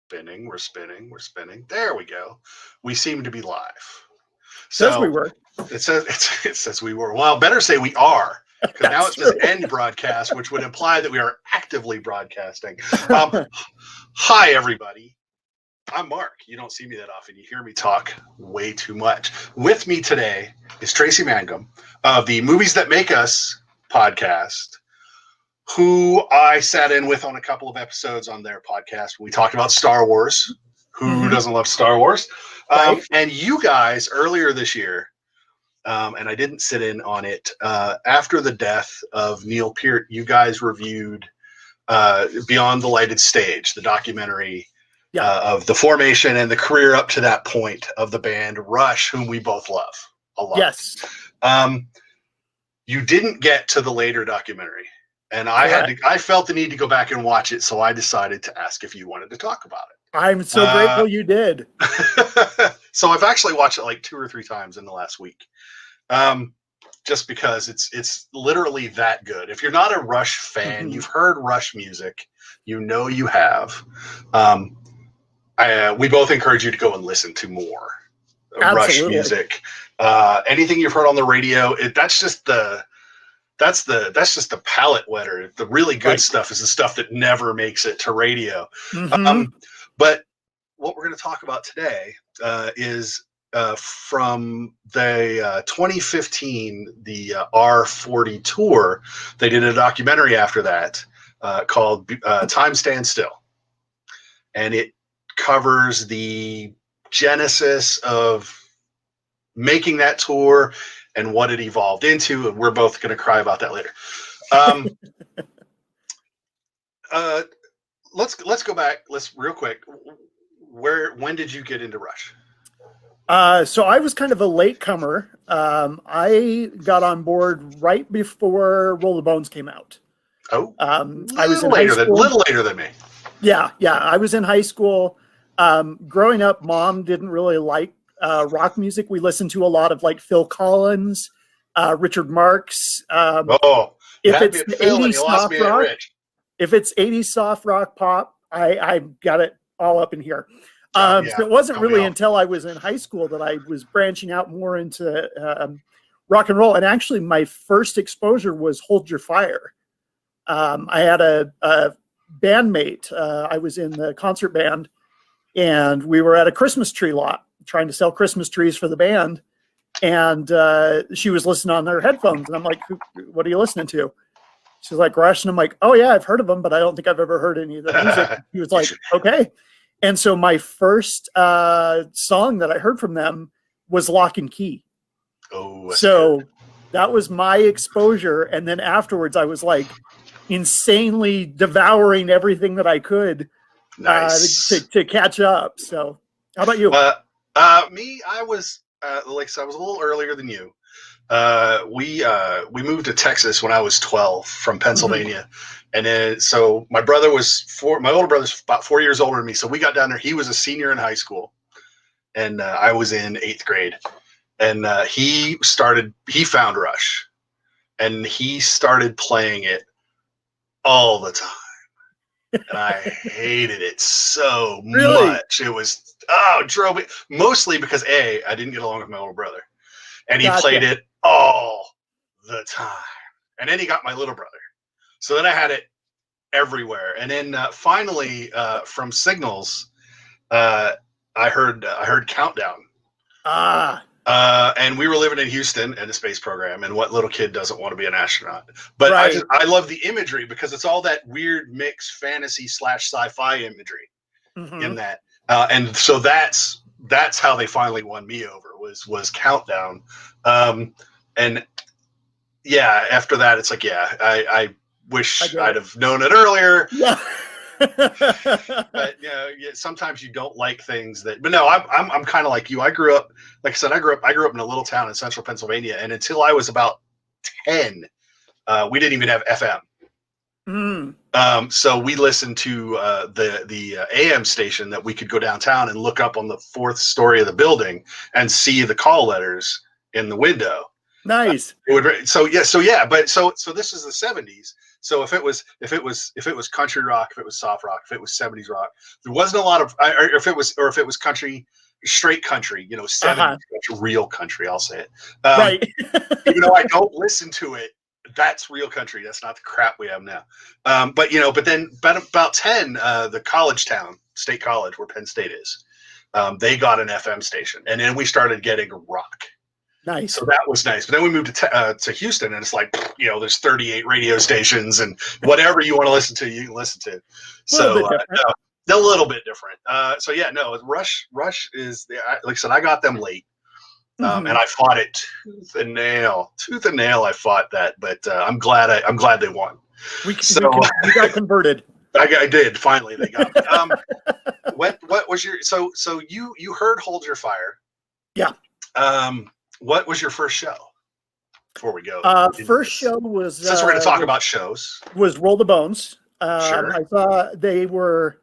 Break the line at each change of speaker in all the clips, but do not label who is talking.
spinning. We're spinning. We're spinning. There we go. We seem to be live.
Says we
So
were.
it says we were. Well, better say we are, because now it says end broadcast, which would imply that we are actively broadcasting. Hi, everybody. I'm Mark. You don't see me that often. You hear me talk way too much. With me today is Tracy Mangum of the Movies That Make Us podcast, who I sat in with on a couple of episodes on their podcast. We talked about Star Wars. Who doesn't love Star Wars?
Right.
And you guys, earlier this year, and I didn't sit in on it, after the death of Neil Peart, you guys reviewed Beyond the Lighted Stage, the documentary of the formation and the career up to that point of the band Rush, whom we both love a lot.
Yes.
You didn't get to the later documentary, and I felt the need to go back and watch it, so I decided to ask if you wanted to talk about it.
I'm so grateful you did.
So I've actually watched it like 2 or 3 times in the last week, just because it's literally that good. If you're not a Rush fan, you've heard Rush music, you know you have. We both encourage you to go and listen to more Rush music. Anything you've heard on the radio, that's just the palate wetter. The really good stuff is the stuff that never makes it to radio. But what we're going to talk about today is from the 2015, the R40 tour. They did a documentary after that called Time Stands Still. And it covers the genesis of making that tour and what it evolved into. And we're both going to cry about that later. Let's go back. Real quick. When did you get into Rush?
So I was kind of a latecomer. I got on board right before Roll the Bones came out.
Oh,
I was in
little later than me.
Yeah. I was in high school. Growing up, Mom didn't really like rock music. We listened to a lot of like Phil Collins, Richard Marx.
If it's 80s soft rock,
if it's 80s soft rock pop, I got it all up in here. So it wasn't really until I was in high school that I was branching out more into rock and roll. And actually, my first exposure was Hold Your Fire. I had a bandmate. I was in the concert band, and we were at a Christmas tree lot trying to sell Christmas trees for the band. And she was listening on her headphones. And I'm like, what are you listening to? She's like, Rush. And I'm like, oh, yeah, I've heard of them, but I don't think I've ever heard any of the music. He was like, okay. And so my first song that I heard from them was Lock and Key.
Oh,
so that was my exposure. And then afterwards, I was like insanely devouring everything that I could to catch up. So how about you?
Me, I was like I said, I was a little earlier than you. We moved to Texas when I was 12 from Pennsylvania. And then, so my older brother's about 4 years older than me. So we got down there. He was a senior in high school, and I was in 8th grade. And he found Rush, and he started playing it all the time. And I hated it so much. It was, it drove me, mostly because I didn't get along with my older brother, and he played it all the time. And then he got my little brother. So then I had it everywhere. And then finally from Signals, I heard Countdown. And we were living in Houston in a space program, and what little kid doesn't want to be an astronaut? But I love the imagery, because it's all that weird mixed fantasy / sci-fi imagery in that. And so that's how they finally won me over, was Countdown. And yeah, after that, it's like, I wish I'd have known it earlier.
Yeah.
But sometimes you don't like things but no, I'm kind of like you. I grew up, like I said, I grew up in a little town in central Pennsylvania, and until I was about 10, we didn't even have FM. So we listened to the AM station that we could go downtown and look up on the 4th story of the building and see the call letters in the window.
Nice.
But so this is the 70s. So if it was country rock, if it was soft rock, if it was 70s rock, there wasn't a lot of, or if it was country, straight country, 70s real country, I'll say it.
Right.
Even though I don't listen to it, that's real country. That's not the crap we have now. But then about 10, the college town, State College, where Penn State is, they got an FM station, and then we started getting rock.
Nice.
So that was nice. But then we moved to Houston, and it's like, there's 38 radio stations, and whatever you want to listen to, you can listen to. So a little bit different. Rush is, like I said, I got them late. And I fought it tooth and nail. I fought that, but I'm glad they won.
We got converted.
I did finally. They got me. What was your so you heard Hold Your Fire?
Yeah.
What was your first show? Before we go,
first show was,
since we're going to talk about shows,
was Roll the Bones.
Sure.
I saw they were,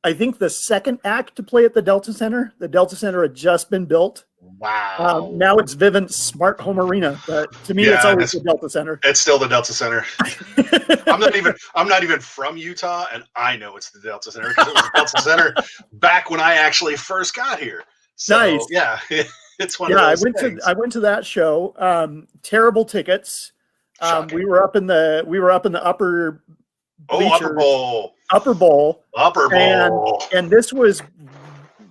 I think, the second act to play at the Delta Center. The Delta Center had just been built.
Wow.
Now it's Vivint Smart Home Arena, but to me, it's always the Delta Center.
It's still the Delta Center. I'm not even from Utah, and I know it's the Delta Center because it was the Delta Center back when I actually first got here. So,
nice.
Yeah, it's one of those things.
I went to that show. Terrible tickets. We were up in the upper bleachers, upper bowl. And this was,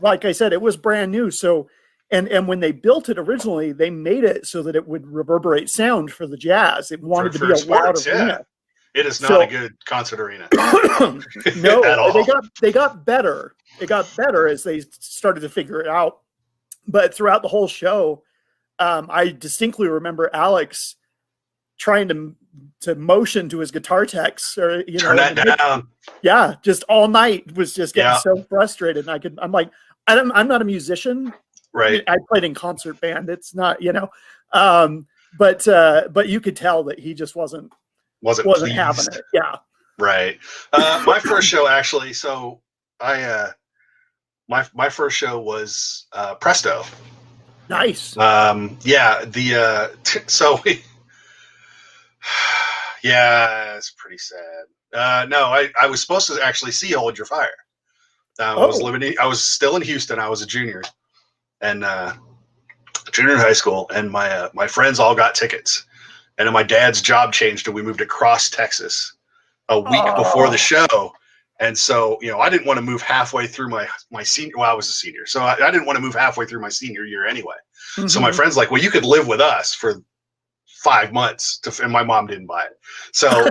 like I said, it was brand new. So, and when they built it originally, they made it so that it would reverberate sound for the jazz. It wanted to be a loud arena.
It is not a good concert arena.
No, they got better. It got better as they started to figure it out. But throughout the whole show, I distinctly remember Alex trying to motion to his guitar techs, or
turn that down.
Yeah, just all night was just getting so frustrated. And I'm like, I'm not a musician.
Right.
I played in concert band. It's not, but you could tell that he just wasn't having it. Yeah.
Right. My first show, actually. So my first show was Presto.
Nice.
It's pretty sad. No, I was supposed to actually see Hold Your Fire. I was still in Houston. I was a junior, and junior in high school, and my friends all got tickets. And then my dad's job changed, and we moved across Texas a week before the show. And so, I didn't want to move halfway through my senior. Well, I was a senior, so I didn't want to move halfway through my senior year anyway. Mm-hmm. So my friend's like, "Well, you could live with us for 5 months," and my mom didn't buy it. So,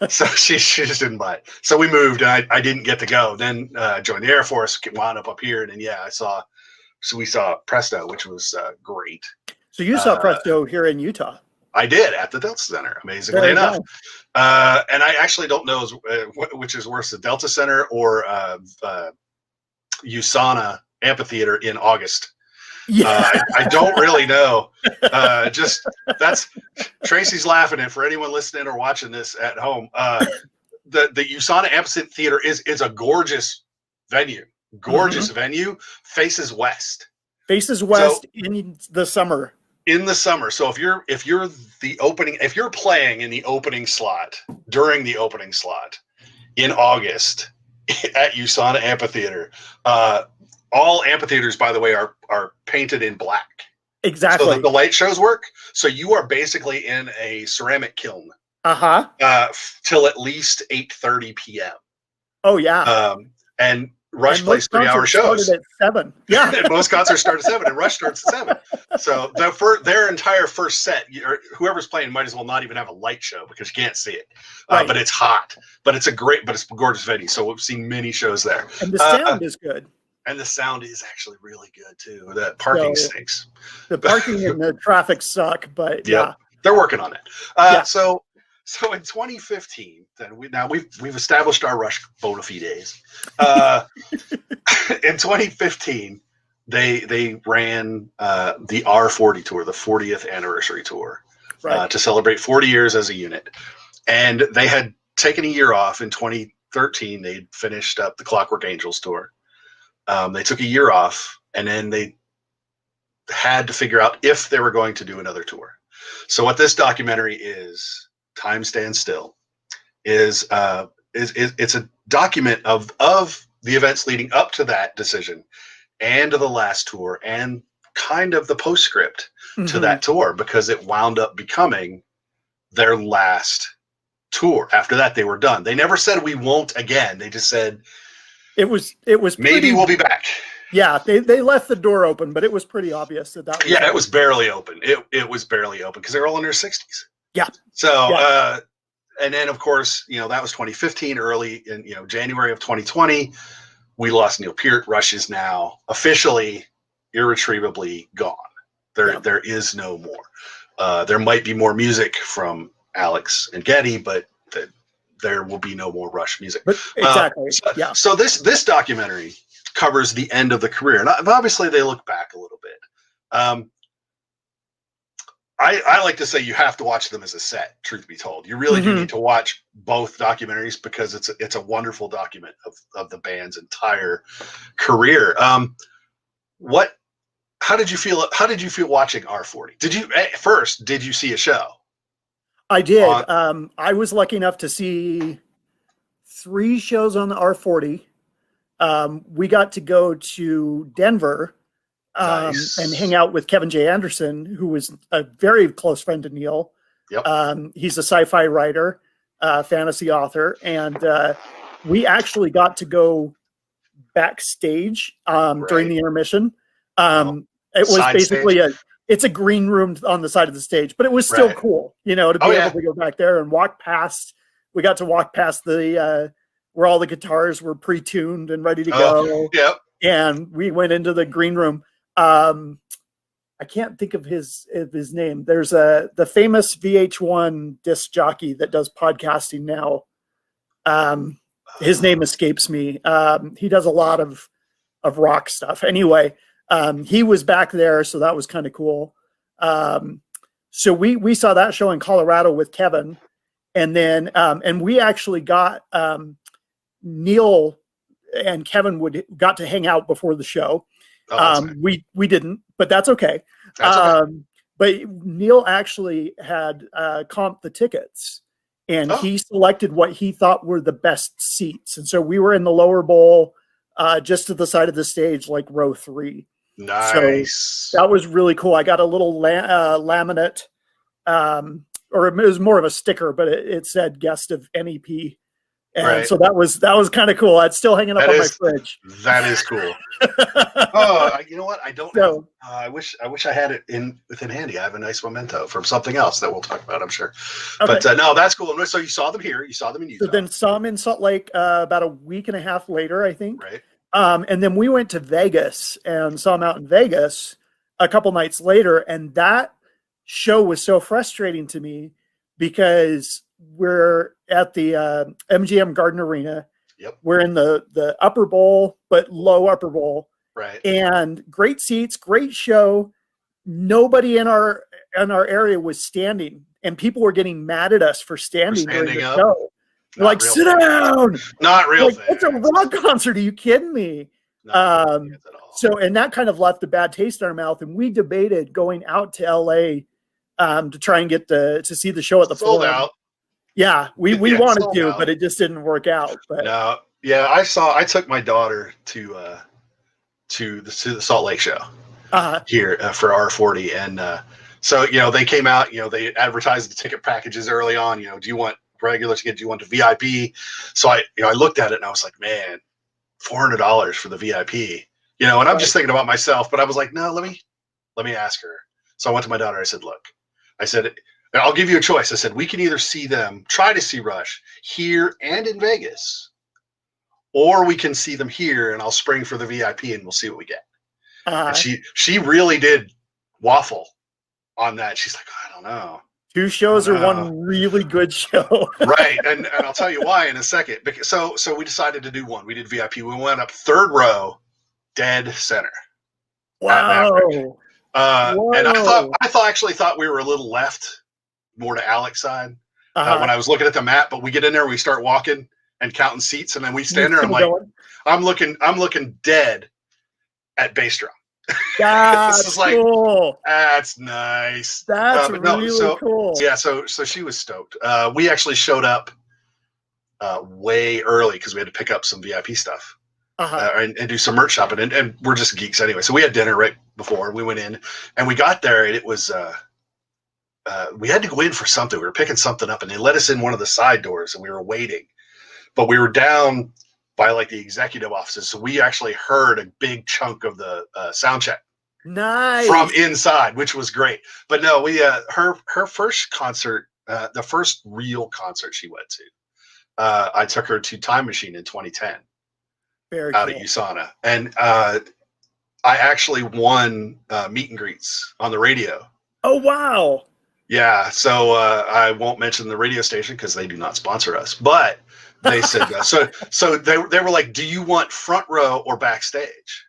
so she just didn't buy it. So we moved, and I didn't get to go. Then joined the Air Force, wound up here, and then we saw Presto, which was great.
So you saw Presto here in Utah.
I did, at the Delta Center, amazingly enough. And I actually don't know which is worse, the Delta Center or USANA Amphitheater in August. Yeah. I don't really know. Tracy's laughing, and for anyone listening or watching this at home, the USANA Amphitheater is a gorgeous venue. Venue, faces west.
Faces west in the summer.
In the summer. So if you're playing in the opening slot, during the opening slot in August at USANA Amphitheater, all amphitheaters, by the way, are painted in black.
Exactly.
So that the light shows work. So you are basically in a ceramic kiln. Till at least 8:30 p.m. Oh yeah. And Rush plays 3-hour shows.
At 7. Yeah.
And most concerts start at 7, and Rush starts at 7. So their entire first set, whoever's playing might as well not even have a light show because you can't see it. Right. But it's hot. But it's a gorgeous venue. So we've seen many shows there.
And the sound is good.
And the sound is actually really good too. The parking stinks.
The parking and the traffic suck, but yeah,
they're working on it. So in 2015, then we've established our Rush bona fides. In 2015, they ran the R40 tour, the 40th anniversary tour, to celebrate 40 years as a unit. And they had taken a year off in 2013. They finished up the Clockwork Angels tour. They took a year off, and then they had to figure out if they were going to do another tour. So what this documentary is, Time Stands Still, is it's a document of the events leading up to that decision and to the last tour and kind of the postscript to that tour, because it wound up becoming their last tour. After that, they were done. They never said we won't again. They just said
it was
maybe we'll be back.
Yeah, they left the door open, but it was pretty obvious that was
it was barely open. It was barely open because they were all in their 60s.
Yeah.
So and then of course, that was 2015. Early in January of 2020, we lost Neil Peart. Rush is now officially irretrievably gone. There is no more. There might be more music from Alex and Geddy, but there will be no more Rush music.
But exactly.
So this documentary covers the end of the career, and obviously they look back a little bit. I like to say you have to watch them as a set. Truth be told, you really do need to watch both documentaries because it's a wonderful document of the band's entire career. How did you feel? How did you feel watching R40? Did you see a show?
I did. I was lucky enough to see 3 shows on the R40. We got to go to Denver
Nice.
and hang out with Kevin J. Anderson, who was a very close friend to Neil.
Yep.
He's a sci-fi writer, fantasy author, and we actually got to go backstage during the intermission. It was basically it's a green room on the side of the stage, but it was still cool, to be able to go back there and walk past. We got to walk past the where all the guitars were pre-tuned and ready to go.
Yep.
And we went into the green room. I can't think of his name. There's the famous VH1 disc jockey that does podcasting now. His name escapes me. He does a lot of rock stuff. Anyway, he was back there, so that was kind of cool. So we saw that show in Colorado with Kevin, and then and we actually got Neil and Kevin got to hang out before the show. We didn't, but that's okay. But Neil actually had comped the tickets, and he selected what he thought were the best seats. And so we were in the lower bowl, just to the side of the stage, like row 3.
Nice.
So that was really cool. I got a little laminate, or it was more of a sticker, but it said guest of NEP. And so that was kind of cool. It's still hanging up on my fridge.
That is cool. You know what? I don't know. I wish I had it within handy. I have a nice memento from something else that we'll talk about, I'm sure. Okay. But no, that's cool. So you saw them here. You saw them in Utah.
So then saw them in Salt Lake about a week and a half later, I think.
Right.
And then we went to Vegas and saw them out in Vegas a couple nights later. And that show was so frustrating to me because we're at the MGM Garden Arena.
Yep.
We're in the upper bowl, but low upper bowl.
Right.
And great seats, great show. Nobody in our area was standing, and people were getting mad at us for standing during the show. Like, sit down.
Not real.
Like, it's a rock concert. Are you kidding me? So, and that kind of left a bad taste in our mouth. And we debated going out to LA to try and get to see the show at the
Sold Forum. Out.
Yeah, we wanted to, but it just didn't work out. But
no, yeah, I took my daughter to the Salt Lake show here for R40, and so they came out, they advertised the ticket packages early on. Do you want regular ticket? Do you want the VIP? So I looked at it and I was like, man, $400 for the VIP. And I'm just thinking about myself, but I was like, no, let me ask her. So I went to my daughter. I said, look, I'll give you a choice. I said, we can either try to see Rush here and in Vegas, or we can see them here and I'll spring for the VIP and we'll see what we get. And she really did waffle on that. She's like, I don't know.
2 shows are one really good show.
Right. And I'll tell you why in a second. So we decided to do one. We did VIP. We went up 3rd row, dead center.
Wow.
And I thought we were a little left, more to Alex's side when I was looking at the map, but we get in there, we start walking and counting seats, and then we stand there. I'm looking dead at bass drum.
That's cool.
That's nice.
That's really cool.
Yeah, so she was stoked. We actually showed up way early because we had to pick up some VIP stuff. And do some merch shopping, and we're just geeks anyway. So we had dinner right before we went in, and we got there, and it was we had to go in for something. We were picking something up, and they let us in one of the side doors, and we were waiting, but we were down by like the executive offices, so we actually heard a big chunk of the sound check.
Nice.
From inside, which was great. But no, we her first concert, the first real concert she went to, I took her to Time Machine in 2010.
Very
out
cool.
at USANA, and I actually won meet and greets on the radio.
Oh wow!
Yeah, so I won't mention the radio station because they do not sponsor us. But they said so they were like, "Do you want front row or backstage?"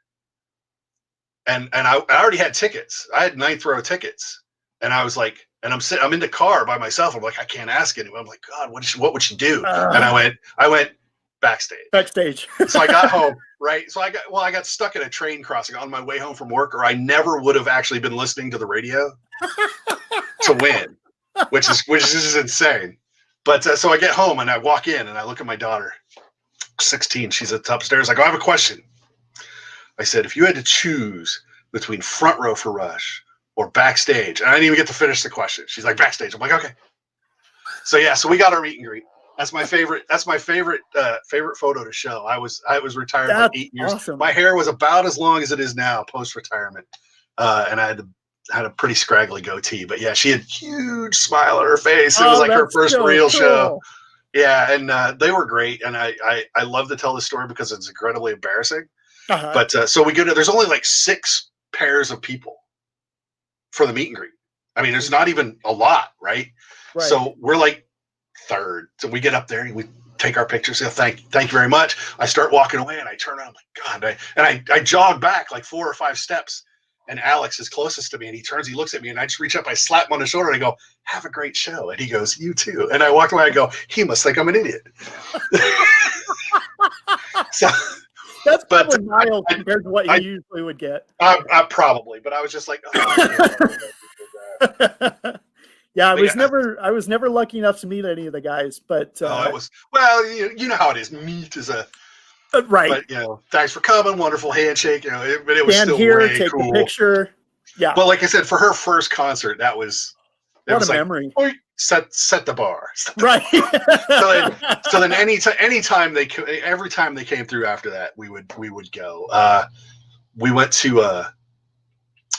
And I already had tickets. I had 9th row tickets, and I was like, and I'm in the car by myself. I'm like, I can't ask anyone. I'm like, God, what would she do? And I went. Backstage. So I got home, right? So I got stuck at a train crossing on my way home from work, or I never would have actually been listening to the radio to win, which is insane. But so I get home and I walk in and I look at my daughter, 16. She's at the top stairs. I go, I have a question. I said, if you had to choose between front row for Rush or backstage, and I didn't even get to finish the question. She's like, backstage. I'm like, okay. So yeah, so we got our meet and greet. That's my favorite photo to show. I was retired for 8 years.
Awesome.
My hair was about as long as it is now post retirement, and I had a pretty scraggly goatee. But yeah, she had a huge smile on her face. It was like her first real show. Yeah, and they were great. And I love to tell this story because it's incredibly embarrassing. But so we go to. There's only like 6 pairs of people for the meet and greet. I mean, there's not even a lot, right? So we're like third. So we get up there and we take our pictures. Say, thank you very much. I start walking away and I turn around. I'm like, God, I jog back like 4 or 5 steps. And Alex is closest to me, and he turns, he looks at me, and I just reach up, I slap him on the shoulder, and I go, have a great show. And he goes, you too. And I walk away, I go, he must think I'm an idiot. So
that's probably mild compared to what you usually would get.
I probably, but I was just like,
yeah, I was never lucky enough to meet any of the guys, but
you know how it is. Meet is a
right.
But thanks for coming, wonderful handshake. But it was
stand
still
here,
way
take
cool.
the picture. Yeah.
But like I said, for her first concert, that was
what a memory.
Set the bar.
Right.
so then every time they came through after that, we would go. We went to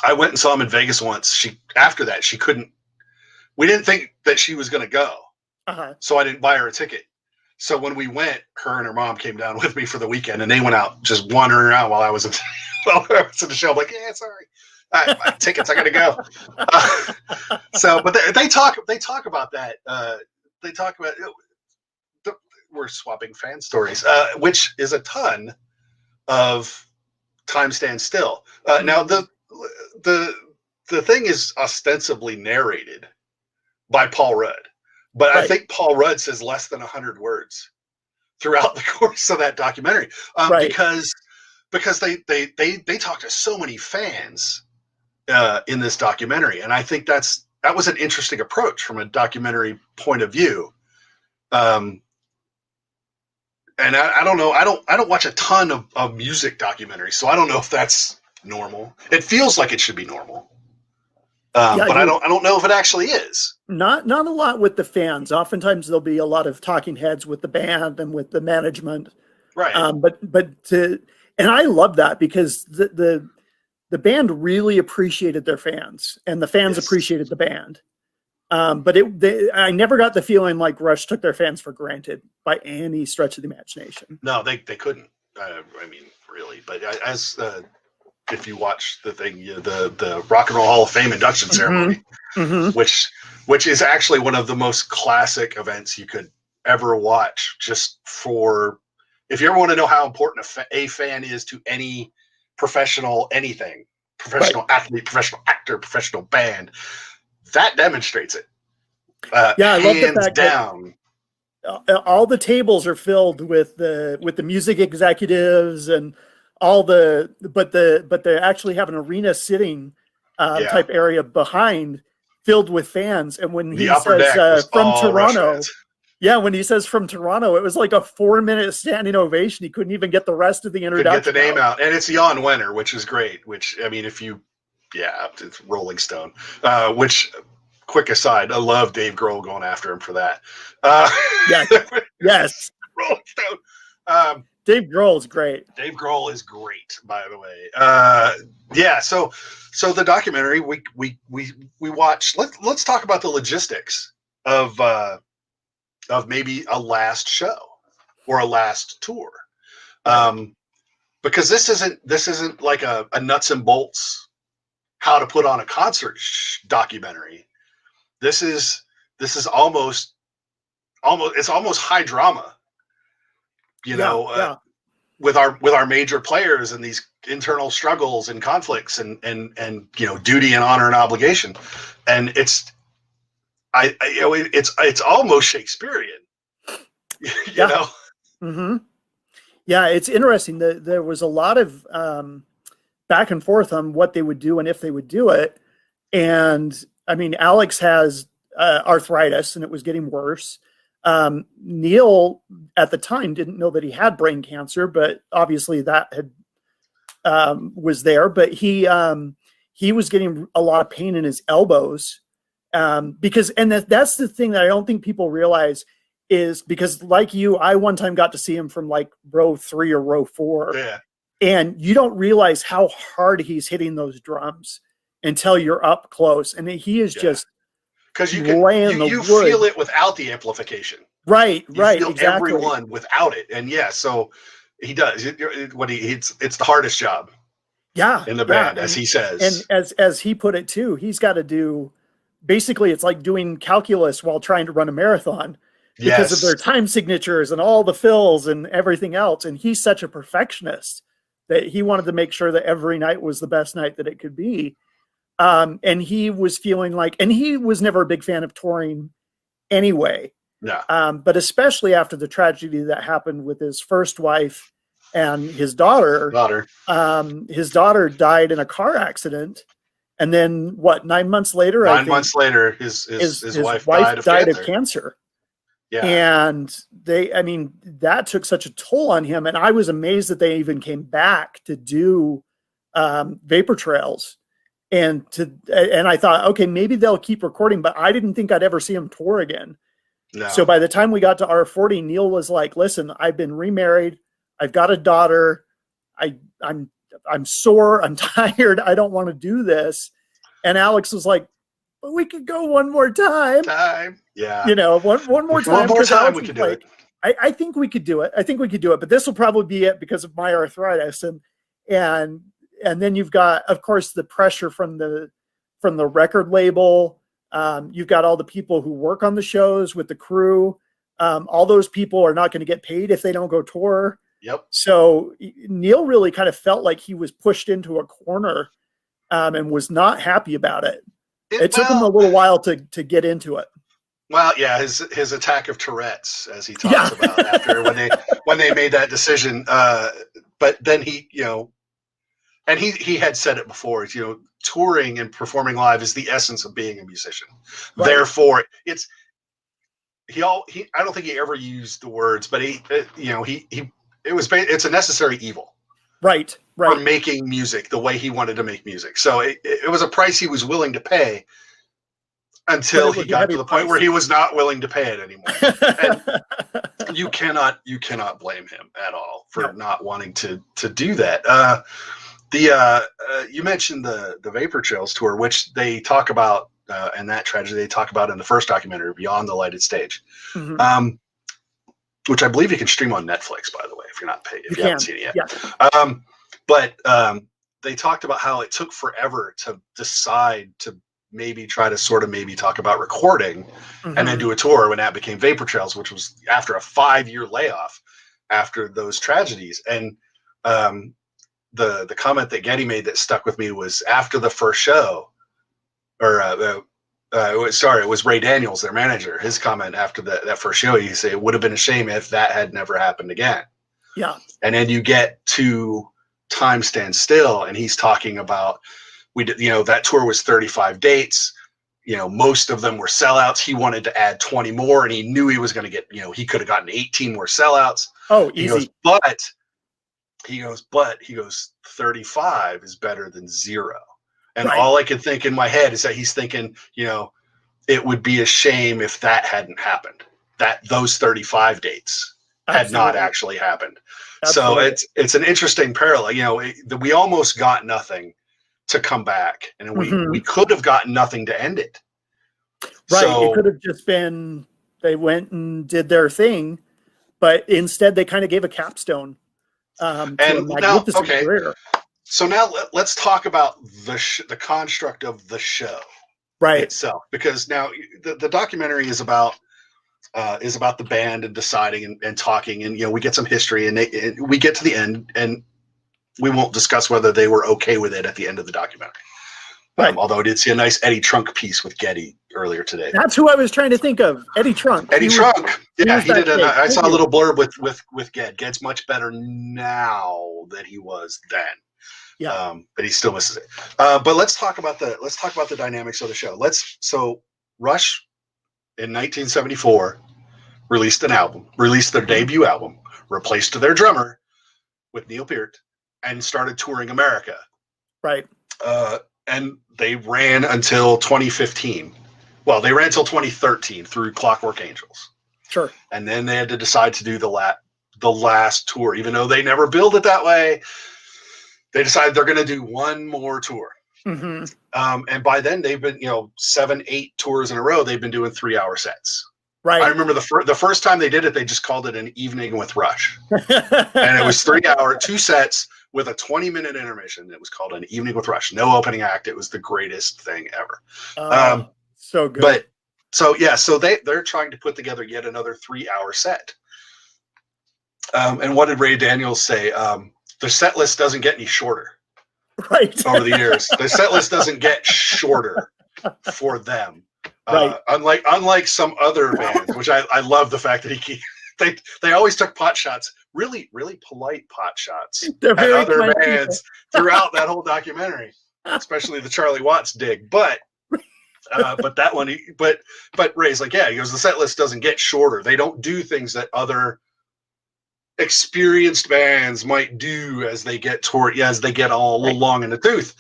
I went and saw him in Vegas once. After that she couldn't. We didn't think that she was going to go, so I didn't buy her a ticket. So when we went, her and her mom came down with me for the weekend, and they went out just wandering around while I was at the show. I'm like, yeah, sorry, my tickets, I got to go. But they talk about that. They talk about we're swapping fan stories, which is a ton of Time Stands Still. Now the thing is ostensibly narrated by Paul Rudd, but I think Paul Rudd says less than 100 words throughout the course of that documentary, because they talk to so many fans in this documentary, and I think that was an interesting approach from a documentary point of view. And I don't know, I don't watch a ton of music documentaries, so I don't know if that's normal. It feels like it should be normal. But I don't know if it actually is.
Not a lot with the fans. Oftentimes there'll be a lot of talking heads with the band and with the management. Right. And I love that because the band really appreciated their fans, and the fans appreciated the band. But I never got the feeling like Rush took their fans for granted by any stretch of the imagination.
No, they couldn't. I mean, really. But as if you watch the thing, the Rock and Roll Hall of Fame induction ceremony, which is actually one of the most classic events you could ever watch, just for if you ever want to know how important a fan is to any professional anything, professional athlete, professional actor, professional band, that demonstrates it.
I love the fact
down.
That all the tables are filled with the music executives and all but they actually have an arena sitting type area behind filled with fans. And when he says from Toronto, Yeah, when he says from Toronto, it was like a 4-minute standing ovation. He couldn't even get the rest of the introduction.
Couldn't get the name out. And it's Jan Wenner, which is great. Which, I mean, it's Rolling Stone. Which, quick aside, I love Dave Grohl going after him for that.
Yes.
Rolling Stone.
Dave Grohl is great.
Dave Grohl is great, by the way. So the documentary we watched. Let's talk about the logistics of maybe a last show or a last tour, because this isn't like a nuts and bolts how to put on a concert documentary. This is almost it's almost high drama, with our major players and these internal struggles and conflicts and duty and honor and obligation, and it's almost Shakespearean, you know.
Mm-hmm. Yeah, it's interesting that there was a lot of back and forth on what they would do and if they would do it. And I mean, Alex has arthritis and it was getting worse. Neil at the time didn't know that he had brain cancer, but obviously that had was there. But he was getting a lot of pain in his elbows because that's the thing that I don't think people realize is because, like you, I one time got to see him from like row 3 or row 4.
Yeah.
And you don't realize how hard he's hitting those drums until you're up close. And he is just
because you feel it without the amplification.
Right.
You feel
exactly.
everyone without it. And so he does it's the hardest job.
Yeah.
In the band, as he says.
And as he put it too, he's got to do, basically it's like doing calculus while trying to run a marathon. Because of their time signatures and all the fills and everything else. And he's such a perfectionist that he wanted to make sure that every night was the best night that it could be. And he was feeling like, and he was never a big fan of touring anyway.
No.
But especially after the tragedy that happened with his first wife and his daughter. His daughter died in a car accident. And then 9 months later?
9 months later, his wife died
of cancer. Yeah. And that took such a toll on him. And I was amazed that they even came back to do Vapor Trails. And I thought, okay, maybe they'll keep recording, but I didn't think I'd ever see him tour again.
No.
So by the time we got to R40, Neil was like, listen, I've been remarried. I've got a daughter. I'm sore. I'm tired. I don't want to do this. And Alex was like, but we could go one more time.
Yeah.
One more time.
One more time we could do it.
I think we could do it. But this will probably be it because of my arthritis. And then you've got, of course, the pressure from the record label. You've got all the people who work on the shows with the crew. All those people are not going to get paid if they don't go tour.
Yep.
So Neil really kind of felt like he was pushed into a corner and was not happy about it. It took him a little while to get into it.
Well, yeah, his attack of Tourette's, as he talks about after when they made that decision. But then he had said it before. Touring and performing live is the essence of being a musician. Right. Therefore, I don't think he ever used the words, but it's a necessary evil.
Right.
For making music the way he wanted to make music. So it was a price he was willing to pay until he got to the point where he was not willing to pay it anymore. And you cannot blame him at all for not wanting to do that. You mentioned the Vapor Trails tour, which they talk about, and that tragedy they talk about in the first documentary, Beyond the Lighted Stage. Mm-hmm. Which I believe you can stream on Netflix, by the way, if you're not paid, if you haven't seen it yet. Yeah. But they talked about how it took forever to decide to maybe try to talk about recording and then do a tour when that became Vapor Trails, which was after a 5-year layoff after those tragedies. And the comment that Geddy made that stuck with me was after the first show, it was Ray Daniels, their manager. His comment after that first show, he said it would have been a shame if that had never happened again.
Yeah.
And then you get to Time Stands Still, and he's talking about that tour was 35 dates. most of them were sellouts. He wanted to add 20 more, and he knew he was going to get, he could have gotten 18 more sellouts.
Oh, easy.
He goes, 35 is better than 0. And
Right.
all I could think in my head is that he's thinking, it would be a shame if that hadn't happened, that those 35 dates had not actually happened. Absolutely. So it's an interesting parallel. We almost got nothing to come back, and we could have gotten nothing to end it.
Right. So, it could have just been they went and did their thing, but instead they kind of gave a capstone.
And now, okay. Career. So now let's talk about the construct of the show,
right,
itself, because now the documentary is about the band and deciding and talking, and we get some history, and we get to the end, and we won't discuss whether they were okay with it at the end of the documentary. Right. Although I did see a nice Eddie Trunk piece with Getty earlier today.
That's who I was trying to think of. Eddie Trunk.
He did. I saw a little blurb with Ged. Ged's much better now than he was then.
Yeah.
But he still misses it. But let's talk about the dynamics of the show. So Rush in 1974 released their debut album, replaced their drummer with Neil Peart, and started touring America.
Right.
And they ran until 2015. Well, they ran until 2013 through Clockwork Angels.
Sure.
And then they had to decide to do the last tour, even though they never billed it that way. They decided they're going to do one more tour.
Mm-hmm.
And by then they've been, 7-8 tours in a row. They've been doing 3-hour sets.
Right.
I remember the first time they did it, they just called it an evening with Rush. And it was 2 sets with a 20-minute intermission. It was called an evening with Rush. No opening act. It was the greatest thing ever.
So good.
So they're trying to put together yet another 3-hour set. And what did Ray Daniels say? The set list doesn't get any shorter.
Right.
Over the years, the set list doesn't get shorter for them.
Right.
Unlike some other bands, which I love the fact that they always took pot shots, really, really polite pot shots at other bands throughout that whole documentary, especially the Charlie Watts dig. But that one, but Ray's like, he goes, the set list doesn't get shorter. They don't do things that other experienced bands might do as they get all a little long in the tooth.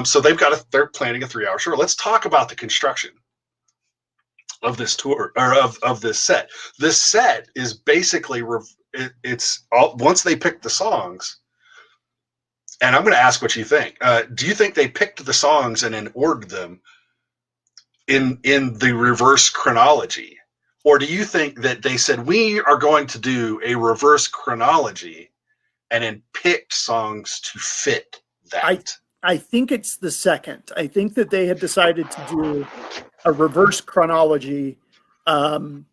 So they're planning a 3-hour show. Let's talk about the construction of this tour, or of this set. This set is basically it's all, once they pick the songs, and I'm going to ask what you think. Do you think they picked the songs and then ordered them in the reverse chronology? Or do you think that they said, we are going to do a reverse chronology and then picked songs to fit that?
I think it's the second. I think that they had decided to do a reverse chronology and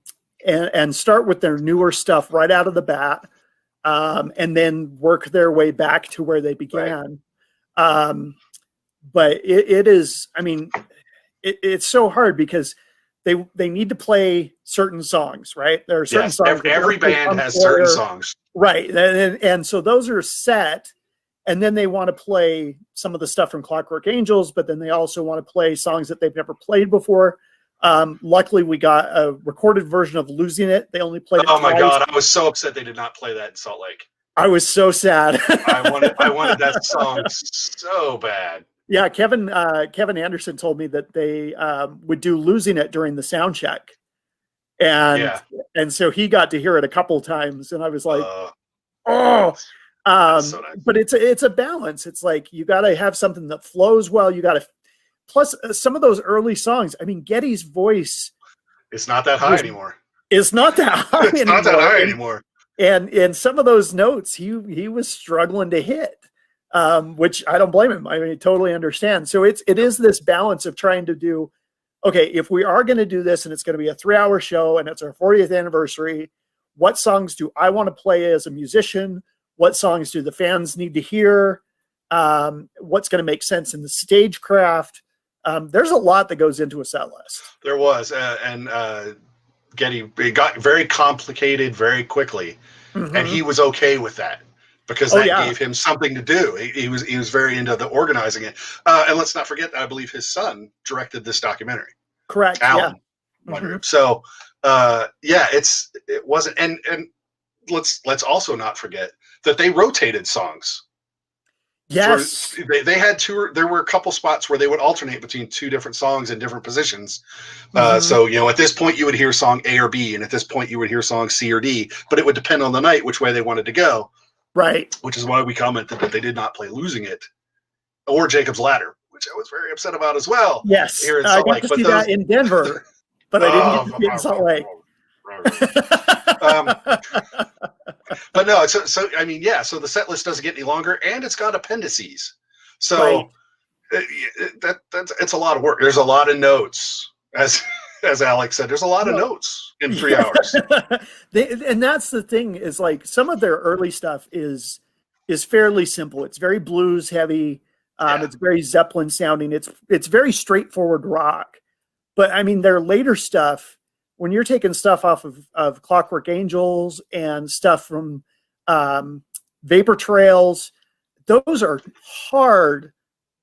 start with their newer stuff right out of the bat, and then work their way back to where they began. Right. But it is, it's so hard because they need to play certain songs, right? There are certain songs.
Every band has certain songs.
Right. And so those are set, and then they want to play some of the stuff from Clockwork Angels, but then they also want to play songs that they've never played before. Luckily, we got a recorded version of Losing It. They only played it twice.
My God. I was so upset they did not play that in Salt Lake.
I was so sad.
I wanted that song so bad.
Yeah, Kevin Anderson told me that they would do Losing It during the sound check. And so he got to hear it a couple times, and I was like, so nice. But it's a balance. It's like you got to have something that flows well. You got to, plus some of those early songs. Getty's voice,
it's not that high anymore.
It's not that high.
It's not that high anymore.
And some of those notes he was struggling to hit. Which I don't blame him. I totally understand. So it is this balance of trying to do, okay, if we are going to do this and it's going to be a 3-hour show and it's our 40th anniversary, what songs do I want to play as a musician? What songs do the fans need to hear? What's going to make sense in the stagecraft? There's a lot that goes into a set list.
There was, and Getty, it got very complicated very quickly, and he was okay with that. Because that gave him something to do. He was very into the organizing it. And let's not forget that I believe his son directed this documentary.
Correct.
Alan.
Yeah. Mm-hmm.
So it wasn't, and let's also not forget that they rotated songs.
Yes.
They had there were a couple spots where they would alternate between two different songs in different positions. So, at this point you would hear song A or B, and at this point you would hear song C or D, but it would depend on the night which way they wanted to go.
Right.
Which is why we commented that they did not play Losing It or Jacob's Ladder, which I was very upset about as well.
Yes.
Here in
I
Salt
got
Lake.
to see that in Denver, but I didn't get to see it in Salt Lake.
But no, so I mean, so the set list doesn't get any longer, and it's got appendices. So it's a lot of work. There's a lot of notes, as Alex said. There's a lot of notes in 3 hours.
And that's the thing, is like some of their early stuff is fairly simple. It's very blues heavy. It's very Zeppelin sounding. It's very straightforward rock. But I mean, their later stuff, when you're taking stuff off of Clockwork Angels and stuff from Vapor Trails, those are hard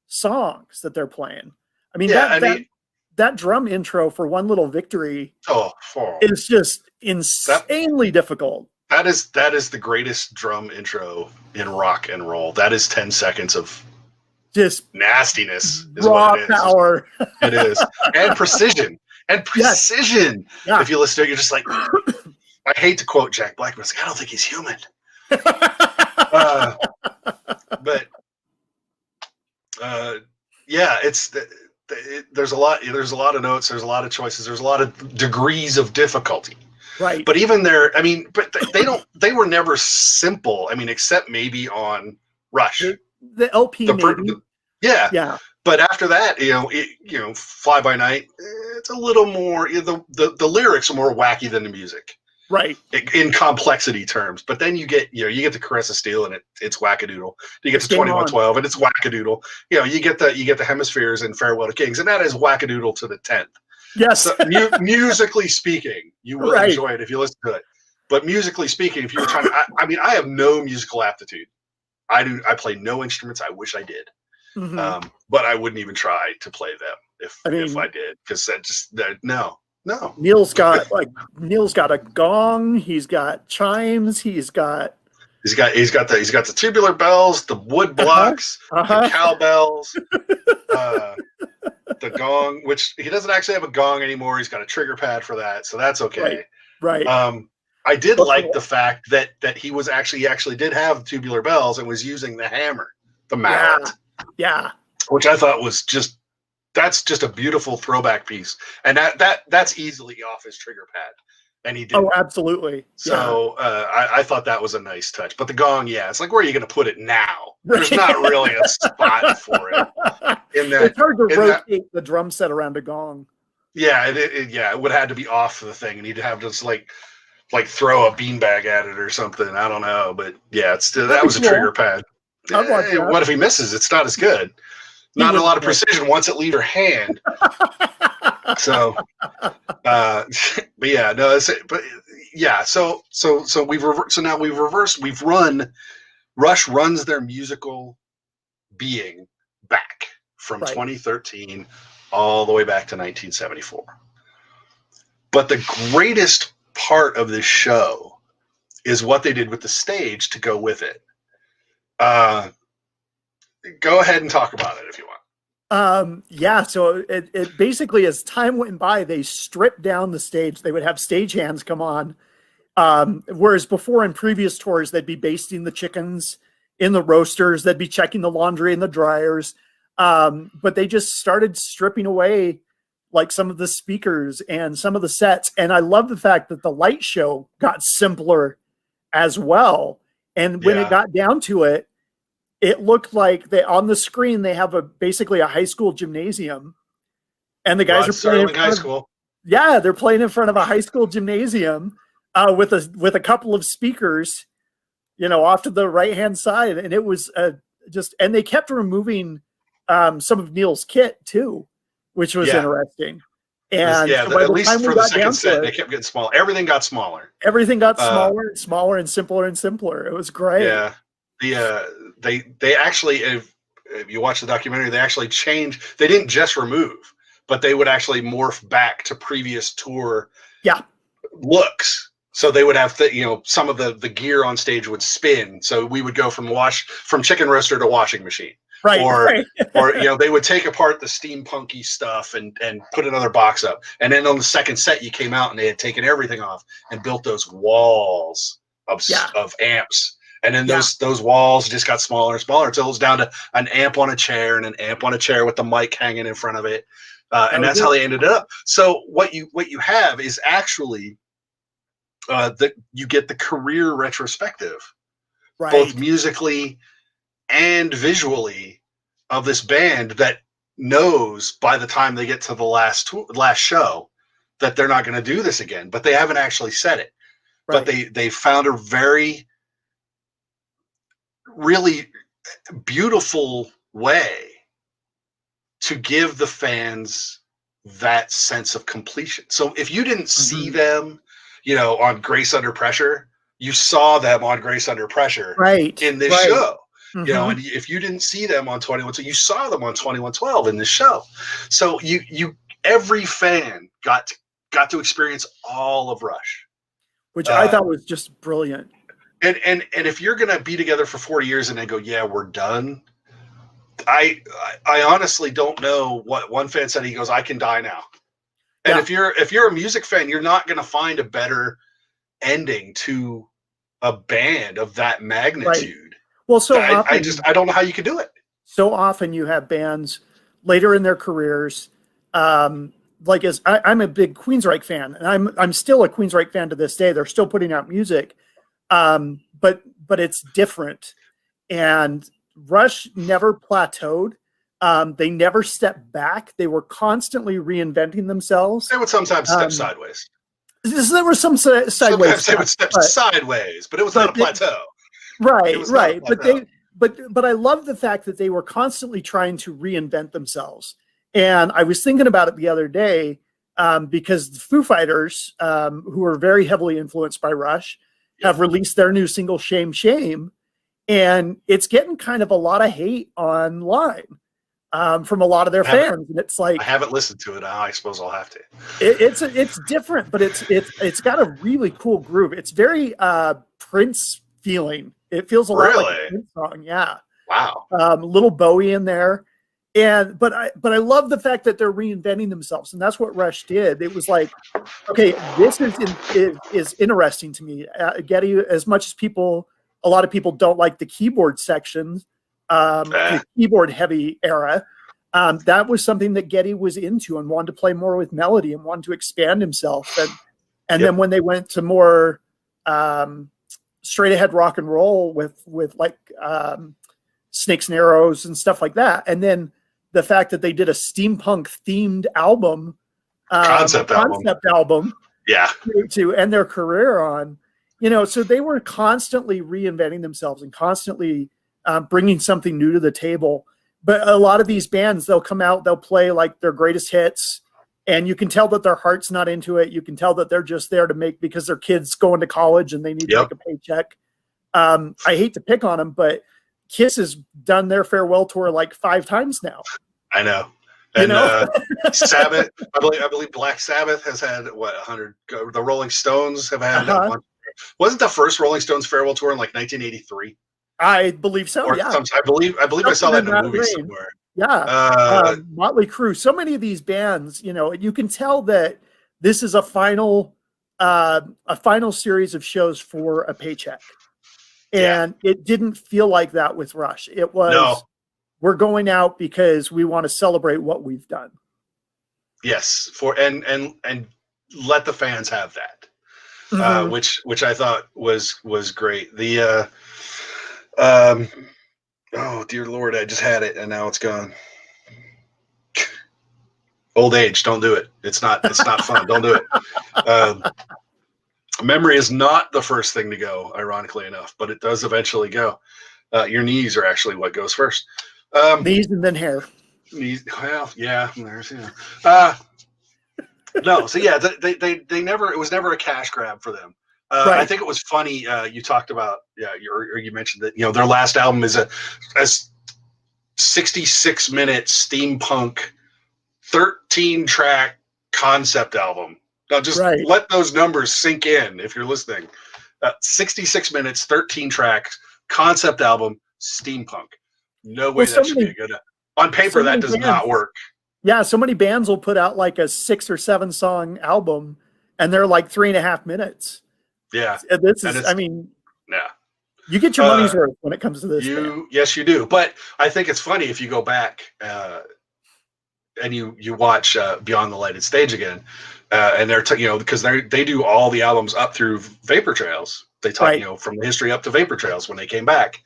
songs that they're playing. I mean, that drum intro for One Little Victory is just insanely difficult.
That is the greatest drum intro in rock and roll. That is 10 seconds of just nastiness.
Raw power.
It is. And precision. Yes. Yeah. If you listen to it, you're just like, I hate to quote Jack Black, but it's like, I don't think he's human. There's a lot of notes, there's a lot of choices, there's a lot of degrees of difficulty.
Right.
But even they were never simple. I mean, except maybe on Rush.
The LP
yeah. But after that, Fly By Night, it's a little more, the lyrics are more wacky than the music.
Right.
In complexity terms. But then you get the Caress of Steel, and it's wackadoodle. You get to 2112 and it's wackadoodle. You get the Hemispheres and Farewell to Kings, and that is wackadoodle to the 10th.
Yes.
So, musically speaking, you will enjoy it if you listen to it. But musically speaking, if you were trying to, I have no musical aptitude. I play no instruments. I wish I did. Mm-hmm. But I wouldn't even try to play them if I did, because no.
Neil's got a gong. He's got chimes. He's got
the tubular bells, the wood blocks, the cowbells, the gong, which he doesn't actually have a gong anymore. He's got a trigger pad for that, so that's okay.
Right.
I did like the fact that he actually did have tubular bells and was using the hammer, the mallet.
Yeah.
Which I thought was that's just a beautiful throwback piece. And that's easily off his trigger pad. And he did.
Oh, absolutely.
So I thought that was a nice touch. But the gong, it's like, where are you going to put it now? There's not really a spot for it.
It's hard to rotate the drum set around a gong.
Yeah, it would have had to be off the thing, and he'd have to just like throw a beanbag at it or something. I don't know, but that was a trigger pad. What if he misses? It's not as good. Not a lot of precision once it leaves your hand. So, Rush runs their musical being back from 2013 all the way back to 1974. But the greatest part of this show is what they did with the stage to go with it. Go ahead and talk about it if you want.
So it basically, as time went by, they stripped down the stage. They would have stagehands come on. Whereas before, in previous tours, they'd be basting the chickens in the roasters. They'd be checking the laundry in the dryers. But they just started stripping away like some of the speakers and some of the sets. And I love the fact that the light show got simpler as well. And when it got down to it, it looked like on the screen they have basically a high school gymnasium, and the guys are playing in high school. Yeah, they're playing in front of a high school gymnasium with a couple of speakers, off to the right hand side, and it was and they kept removing some of Neil's kit too, which was interesting. And
at least for the second set, they kept getting smaller. Everything got smaller.
Everything got smaller and smaller and simpler and simpler. It was great.
Yeah. They actually, if you watch the documentary, they actually changed. They didn't just remove, but they would actually morph back to previous tour
Yeah.
looks. So they would have, some of the gear on stage would spin. So we would go from chicken roaster to washing machine.
Right.
Or they would take apart the steampunky stuff and put another box up. And then on the second set, you came out and they had taken everything off and built those walls of amps. And then those walls just got smaller and smaller until it was down to an amp on a chair and an amp on a chair with the mic hanging in front of it. And that's how they ended up. So what you have is actually that you get the career retrospective,
right,
both musically and visually, of this band that knows by the time they get to the last show that they're not going to do this again, but they haven't actually said it. Right. But they found a very, really beautiful way to give the fans that sense of completion. So if you didn't see them, on Grace Under Pressure, you saw them on Grace Under Pressure in this show. And if you didn't see them on 2112, you saw them on 2112 in this show. So you every fan got to experience all of Rush,
which I thought was just brilliant.
And if you're gonna be together for 40 years and then go, yeah, we're done, I honestly don't know what one fan said. He goes, I can die now. And if you're a music fan, you're not going to find a better ending to a band of that magnitude. Right.
Well, so
I don't know how you could do it.
So often you have bands later in their careers, I'm a big Queensryche fan, and I'm still a Queensryche fan to this day. They're still putting out music, but it's different. And Rush never plateaued. They never stepped back. They were constantly reinventing themselves.
They would sometimes step sideways.
There were some sideways.
Sometimes they would step sideways, but it was not a plateau.
Right. But I love the fact that they were constantly trying to reinvent themselves. And I was thinking about it the other day because the Foo Fighters, who are very heavily influenced by Rush, have released their new single "Shame Shame," and it's getting kind of a lot of hate online. From a lot of their fans, and it's like,
I haven't listened to it. I suppose I'll have to.
It's different, but it's got a really cool groove. It's very Prince feeling. It feels a lot like a Prince song. Yeah.
Wow.
Little Bowie in there, but I love the fact that they're reinventing themselves, and that's what Rush did. It was like, okay, this is interesting to me. Geddy, as much as a lot of people don't like the keyboard sections. The keyboard heavy era, that was something that Geddy was into and wanted to play more with melody and wanted to expand himself. And then when they went to more straight ahead rock and roll with like Snakes and Arrows and stuff like that, and then the fact that they did a steampunk themed album,
concept
album,
to
end their career on, so they were constantly reinventing themselves and constantly bringing something new to the table. But a lot of these bands, they'll come out, they'll play like their greatest hits, and you can tell that their heart's not into it. You can tell that they're just there to make, because their kids going to college and they need to make a paycheck. I hate to pick on them, but Kiss has done their farewell tour like 5 times now.
I know. And Sabbath, I believe Black Sabbath has had 100. The Rolling Stones have had one. Wasn't the first Rolling Stones farewell tour in like 1983?
I believe so.
Or I believe I saw that in a movie somewhere.
Yeah. Motley Crue. So many of these bands, you can tell that this is a final series of shows for a paycheck. And it didn't feel like that with Rush. It was, we're going out because we want to celebrate what we've done.
Yes. And let the fans have that. Which I thought was great. Oh dear Lord, I just had it and now it's gone. Old age, don't do it. It's not fun. Don't do it. Memory is not the first thing to go, ironically enough, but it does eventually go. Your knees are actually what goes first.
Knees and then hair.
Knees, well, yeah. There's no, so yeah, they never. It was never a cash grab for them. I think it was funny. You talked about you mentioned that their last album is a 66-minute steampunk 13 track concept album. Now just let those numbers sink in if you're listening. 66 minutes, 13 tracks, concept album, steampunk. No way that should be a good. On paper, that does not work.
Yeah, so many bands will put out like a 6 or 7 song album, and they're like 3.5 minutes.
Yeah,
this is. I mean,
yeah,
you get your money's worth when it comes to this.
Yes, you do. But I think it's funny if you go back and you watch Beyond the Lighted Stage again, and they're because they do all the albums up through Vapor Trails. They talk from the history up to Vapor Trails when they came back,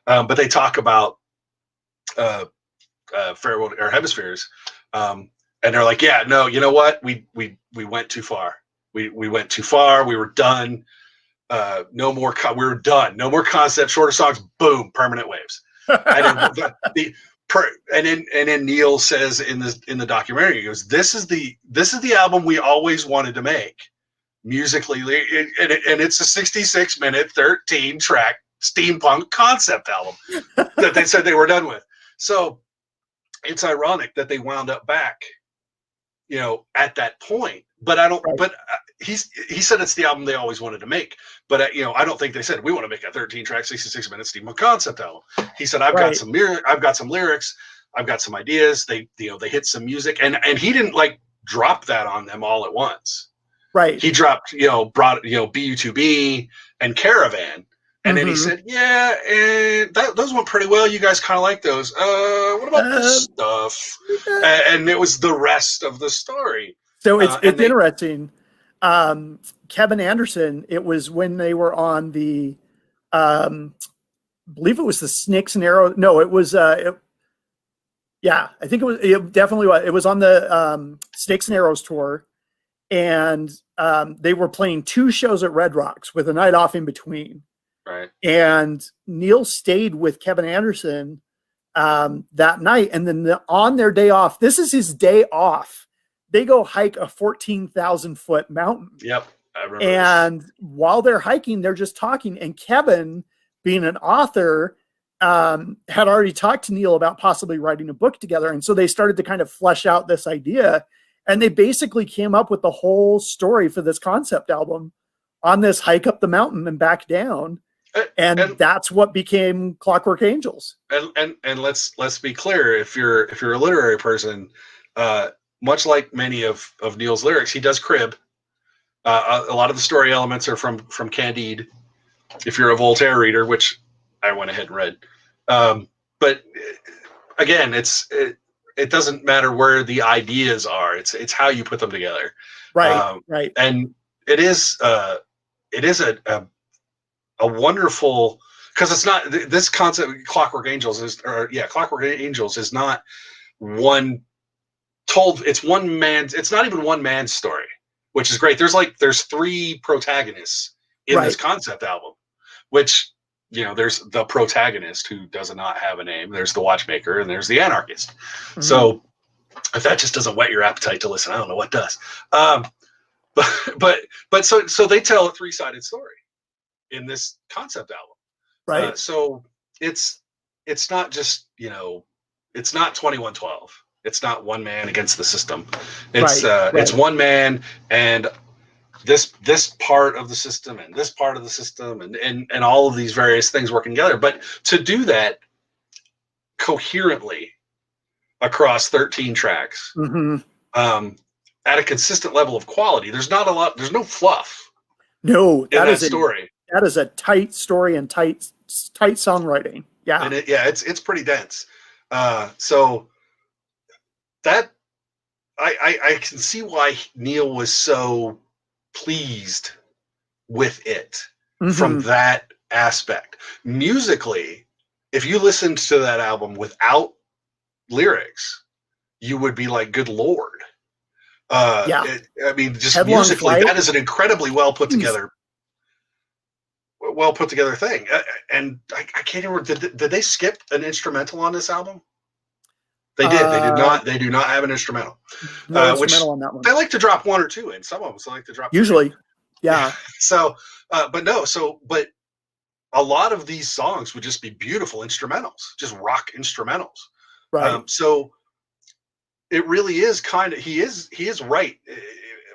but they talk about Farewell or Hemispheres, and they're like, yeah, no, you know what, we went too far. We went too far. We were done. No more. We were done. No more concept. Shorter songs. Boom. Permanent waves. And then Neil says in the documentary, he goes, "This is the album we always wanted to make, musically, and it's a 66-minute, 13-track steampunk concept album that they said they were done with." So it's ironic that they wound up back, at that point. But I don't. Right. But he said it's the album they always wanted to make. But I don't think they said we want to make a 13-track, 66-minute steampunk concept album. He said I've got some lyrics, I've got some ideas. They hit some music, and he didn't like drop that on them all at once.
Right.
He dropped brought BU2B and Caravan. And then he said, yeah, and those went pretty well. You guys kind of like those. What about this stuff? And it was the rest of the story.
So it's interesting. Kevin Anderson, it was when they were on the, I believe it was the Snakes and Arrows. No, it was, I think it definitely was. It was on the Snakes and Arrows tour. And they were playing 2 shows at Red Rocks with a night off in between.
Right.
And Neil stayed with Kevin Anderson that night. And then on their day off, this is his day off, they go hike a 14,000-foot mountain.
Yep. I remember
and this. While they're hiking, they're just talking. And Kevin, being an author, had already talked to Neil about possibly writing a book together. And so they started to kind of flesh out this idea. And they basically came up with the whole story for this concept album on this hike up the mountain and back down. And that's what became Clockwork Angels.
And let's be clear, if you're a literary person, much like many of Neil's lyrics, he does crib. A lot of the story elements are from Candide. If you're a Voltaire reader, which I went ahead and read, but again, it doesn't matter where the ideas are. It's how you put them together.
Right. Right.
And it is a wonderful, because it's not this concept. Clockwork Angels is not one told. It's one man's. It's not even one man's story, which is great. There's 3 protagonists in this concept album, which there's the protagonist who does not have a name. There's the watchmaker, and there's the anarchist. Mm-hmm. So if that just doesn't whet your appetite to listen, I don't know what does. But so they tell a 3-sided story in this concept album,
right?
So it's not just it's not 2112. It's not one man against the system. It's it's one man and this part of the system and this part of the system and all of these various things working together. But to do that coherently across 13 tracks, at a consistent level of quality, there's no fluff.
No,
that is story.
That is a tight story and tight songwriting. Yeah.
And it's pretty dense. So that I can see why Neil was so pleased with it from that aspect. Musically, if you listened to that album without lyrics, you would be like, good Lord. I mean, just Headlong musically, Flight. That is an incredibly well put together thing. And I can't remember, did they skip an instrumental on this album? They did. They do not have an instrumental.
No instrumental on that one.
They like to drop 1 or 2 in. Some of them they like to drop 3.
Usually. Yeah.
So, but a lot of these songs would just be beautiful instrumentals, just rock instrumentals.
Right.
So it really is kind of, he is right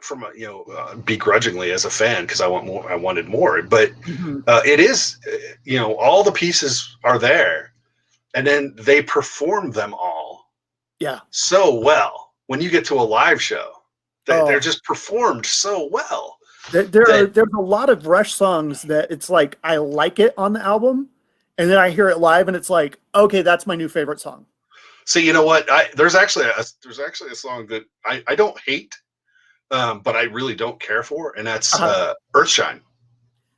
from a, begrudgingly as a fan, because I wanted more, but it is, all the pieces are there, and then they perform them all so well. When you get to a live show, they're just performed so well.
There's a lot of Rush songs that it's like, I like it on the album, and then I hear it live and it's like, okay, that's my new favorite song.
So you know what? There's actually a song that I don't hate, but I really don't care for, and that's Earthshine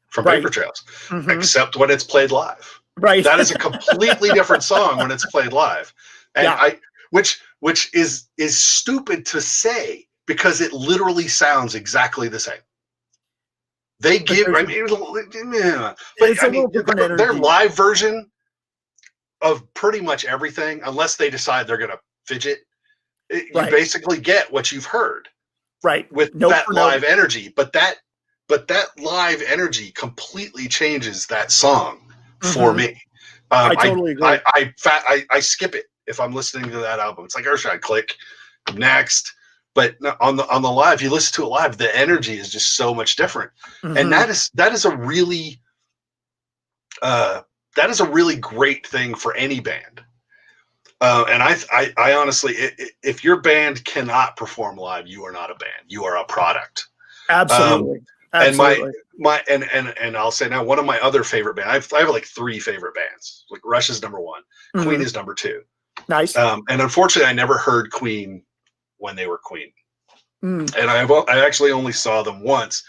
from Paper Trails, except when it's played live.
Right.
That is a completely different song when it's played live. And which is stupid to say, because it literally sounds exactly the same. They give, but
it's a little different energy.
Their live version of pretty much everything, unless they decide they're going to fidget, you basically get what you've heard, with that live energy. But that live energy completely changes that song for me.
I totally agree.
I skip it if I'm listening to that album. It's like Earthshine, click, next. But on the live, you listen to it live, the energy is just so much different, and that is a really great thing for any band. And I honestly, if your band cannot perform live, you are not a band. You are a product.
Absolutely. Absolutely.
And I'll say now, one of my other favorite bands, I have like 3 favorite bands. Like Rush is number 1, Queen is number 2.
Nice.
And unfortunately, I never heard Queen when they were Queen. And I actually only saw them once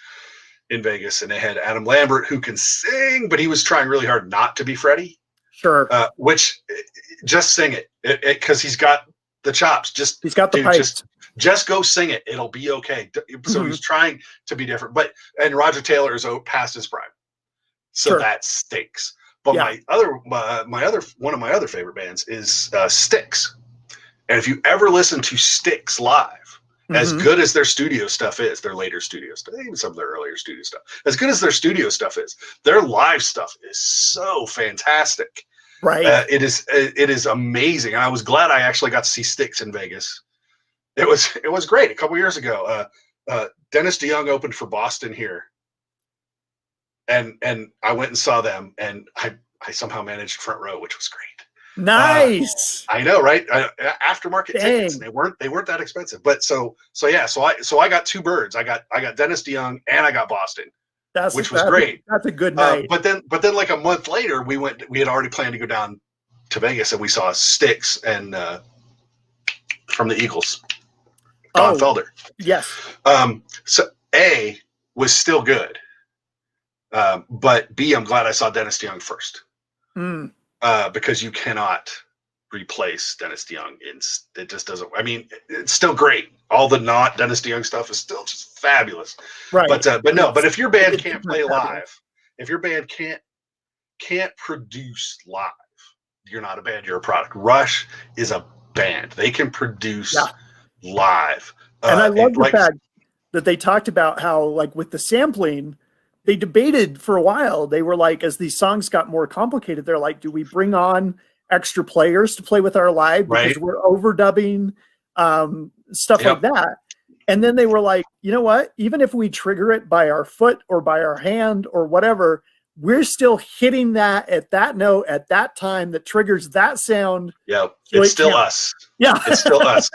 in Vegas, and they had Adam Lambert, who can sing, but he was trying really hard not to be Freddie.
Sure.
Which, just sing it, because he's got the chops. He's
got the pipes.
Just go sing it. It'll be okay. So he's trying to be different. And Roger Taylor is past his prime, so that stinks. But one of my other favorite bands is Styx. And if you ever listen to Styx live, as good as their studio stuff is, their later studio stuff, even some of their earlier studio stuff, as good as their studio stuff is, their live stuff is so fantastic.
Right.
It is amazing. And I was glad I actually got to see Styx in Vegas. It was great. A couple years ago, Dennis DeYoung opened for Boston here, and I went and saw them, and I somehow managed front row, which was great.
Nice.
I know, right? Aftermarket tickets. And they weren't that expensive, but so I got 2 birds. I got Dennis DeYoung, and I got Boston, which was great.
That's a good night.
But then like a month later, we had already planned to go down to Vegas, and we saw Styx and from the Eagles, Don Felder.
Yes.
So A was still good, but B, I'm glad I saw Dennis DeYoung first. Because you cannot replace Dennis DeYoung. It just doesn't. I mean, it's still great. All the not Dennis DeYoung stuff is still just fabulous.
Right.
But if your band can't play live, if your band can't produce live, you're not a band. You're a product. Rush is a band. They can produce live.
And I love the fact that they talked about how, like, with the sampling, they debated for a while. They were like, as these songs got more complicated, they're like, do we bring on extra players to play with our live because we're overdubbing stuff like that? And then they were like, you know what? Even if we trigger it by our foot or by our hand or whatever, we're still hitting that at that note at that time that triggers that sound.
Yeah, it's still us.
Yeah,
it's still us.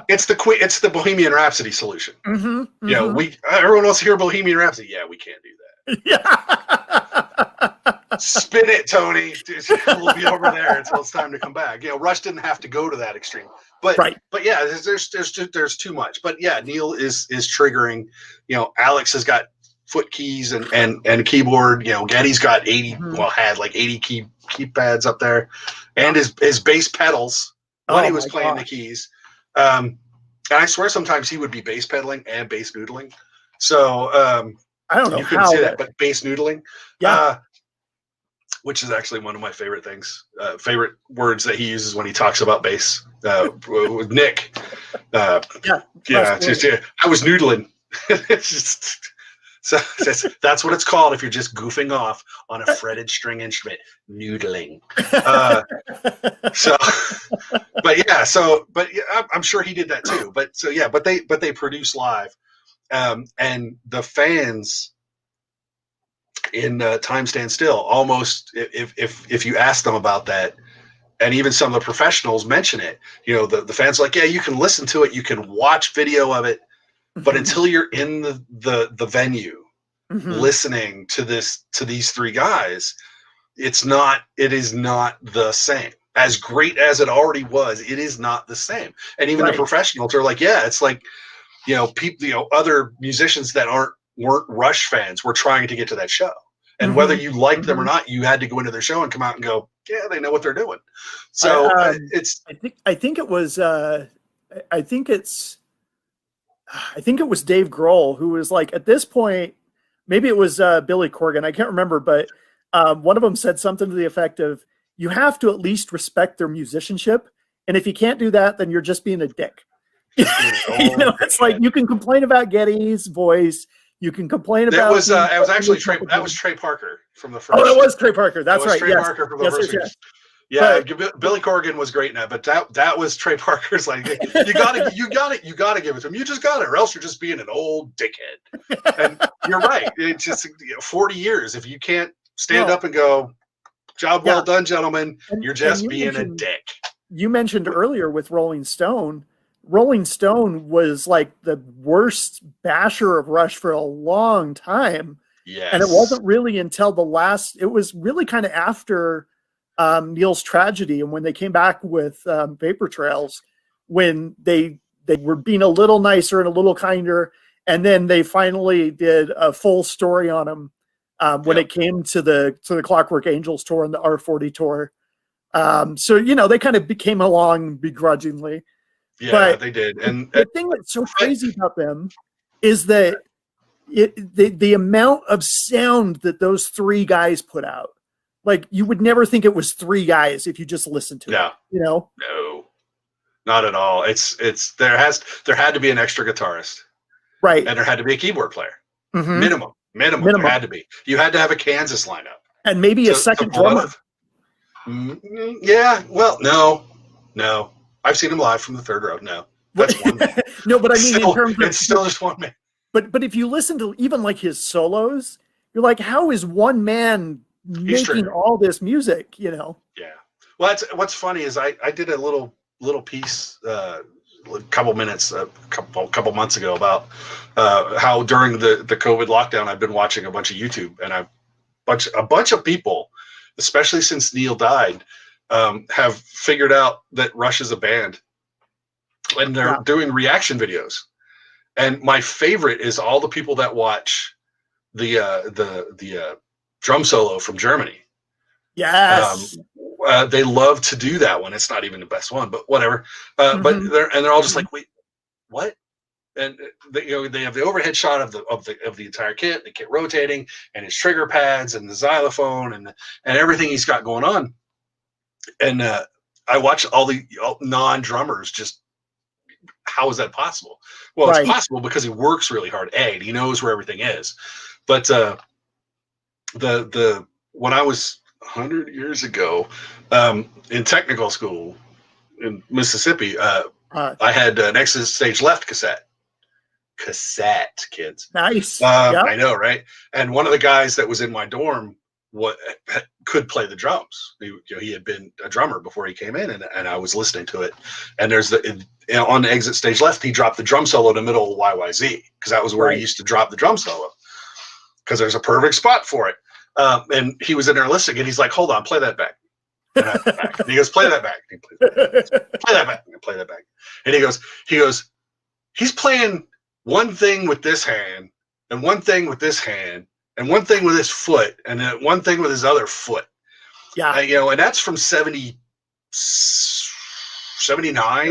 It's the Bohemian Rhapsody solution. Yeah, everyone wants to hear Bohemian Rhapsody. Yeah, we can't do that.
Yeah.
Spin it, Tony. We'll be over there until it's time to come back. Rush didn't have to go to that extreme, but yeah, there's too much. But yeah, Neil is triggering. Alex has got foot keys and keyboard. Geddy's got 80. Had like 80 keypads up there, and his bass pedals when he was playing the keys. And I swear sometimes he would be bass pedaling and bass noodling. So
I don't know
you couldn't see that, but bass noodling.
Yeah.
Which is actually one of my favorite things, favorite words that he uses when he talks about bass with Nick. I was noodling. It's just, so that's what it's called if you're just goofing off on a fretted string instrument, noodling. but yeah, I'm sure he did that too. But so yeah, but they produce live, and the fans in Time Stand Still almost, if you ask them about that, and even some of the professionals mention it, the fans are like, yeah, you can listen to it, you can watch video of it, but until you're in the venue listening to these three guys, it is not the same. As great as it already was, it is not the same. And even the professionals are like, yeah, it's like, people, other musicians that weren't Rush fans were trying to get to that show. And whether you liked them or not, you had to go into their show and come out and go, yeah, they know what they're doing. So
I think it was Dave Grohl who was like, at this point, maybe it was Billy Corgan, I can't remember, but one of them said something to the effect of, you have to at least respect their musicianship, and if you can't do that, then you're just being a dick. It's like, you can complain about Geddy's voice. You can complain about.
That was Trey Parker from the first.
Oh, it was Trey Parker. That's right.
Trey Parker from the first. Yeah, Billy Corgan was great in that, but that was Trey Parker's. Like, you gotta give it to him. You just got it, or else you're just being an old dickhead. And you're right. It's just 40 years. If you can't stand up and go, job well done, gentlemen, you're just being a dick.
You mentioned earlier with Rolling Stone. Rolling Stone was like the worst basher of Rush for a long time.
Yes.
And it wasn't really until it was really kind of after Neil's tragedy, and when they came back with Vapor Trails, when they were being a little nicer and a little kinder, and then they finally did a full story on him when it came to the Clockwork Angels tour and the R40 tour. So they kind of came along begrudgingly.
Yeah,
but
they did. And
the thing that's so crazy about them is that the amount of sound that those three guys put out, like, you would never think it was three guys if you just listened to it.
No, not at all. It's there had to be an extra guitarist,
right?
And there had to be a keyboard player, minimum. There had to be. You had to have a Kansas lineup,
and maybe a second drummer.
Yeah, well, no. I've seen him live from the third row. No, that's one man.
No, but I mean, in terms of,
it's still just one man.
But if you listen to even like his solos, you're like, how is one man making all this music? Yeah.
Well, what's funny is I did a little piece, a couple months ago about how during the COVID lockdown I've been watching a bunch of YouTube, and a bunch of people, especially since Neil died, have figured out that Rush is a band, and they're doing reaction videos. And my favorite is all the people that watch the drum solo from Germany.
Yes.
They love to do that one. It's not even the best one, but whatever. But they're all just like, wait, what? And they have the overhead shot of the entire kit, the kit rotating, and his trigger pads and the xylophone and everything he's got going on. And I watch all non-drummers just, how is that possible? Well, it's possible because he works really hard. And he knows where everything is. But when I was 100 years ago in technical school in Mississippi, I had an Exit Stage Left cassette, kids.
Nice.
I know, right? And one of the guys that was in my dorm could play the drums. He had been a drummer before he came in, and I was listening to it. And there's on the Exit Stage Left, he dropped the drum solo in the middle of YYZ, because that was where he used to drop the drum solo, because there's a perfect spot for it. And he was in there listening, and he's like, "Hold on, play that back." And he goes, "Play that back." He plays that. Play that back. Play that back. And he goes, he's playing one thing with this hand, and one thing with this hand, and one thing with his foot, and then one thing with his other foot. Yeah. And that's from 79.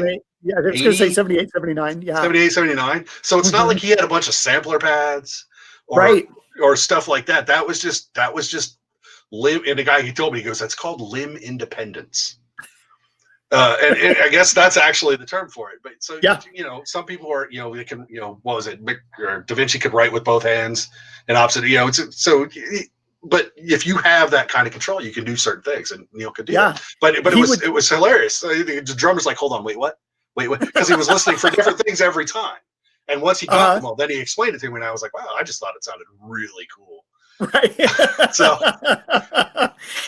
Right. Yeah, I was going to say 78, 79. Yeah.
78, 79. So it's not like he had a bunch of sampler pads or stuff like that. That was just limb. And the guy, he told me, he goes, that's called limb independence. And I guess that's actually the term for it. But so, some people are, they can, what was it? Da Vinci could write with both hands and opposite, but if you have that kind of control, you can do certain things, and Neil could do that. But it was hilarious. The drummer's like, hold on, wait, what? Because he was listening for different things every time. And once he got them all, then he explained it to me, and I was like, wow, I just thought it sounded really cool.
Right.
So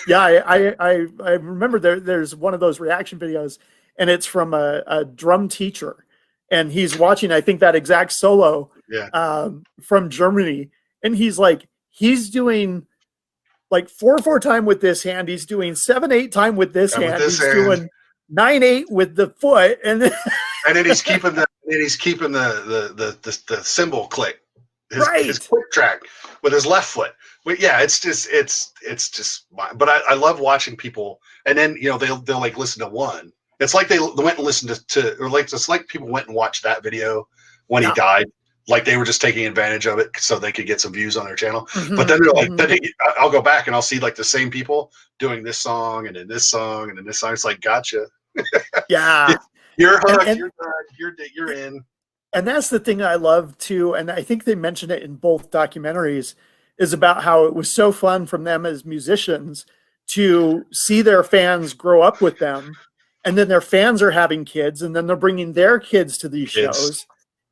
yeah, I remember there's one of those reaction videos, and it's from a drum teacher, and he's watching, I think, that exact solo from Germany, and he's doing like 4/4 time with this hand, he's doing 7/8 time with this hand, doing 9/8 with the foot, and then
he's keeping the cymbal click, his quick track with his left foot. But yeah, it's just. But I love watching people, and then they'll like listen to one. It's like they went and listened to or like it's like people went and watched that video when he died. Like they were just taking advantage of it so they could get some views on their channel. Mm-hmm. But then they're like, I'll go back and I'll see like the same people doing this song and then this song and then this song. It's like, gotcha.
Yeah.
You're hooked. You're done. You're in.
And that's the thing I love too. And I think they mentioned it in both documentaries, is about how it was so fun from them as musicians to see their fans grow up with them. And then their fans are having kids, and then they're bringing their kids to these shows.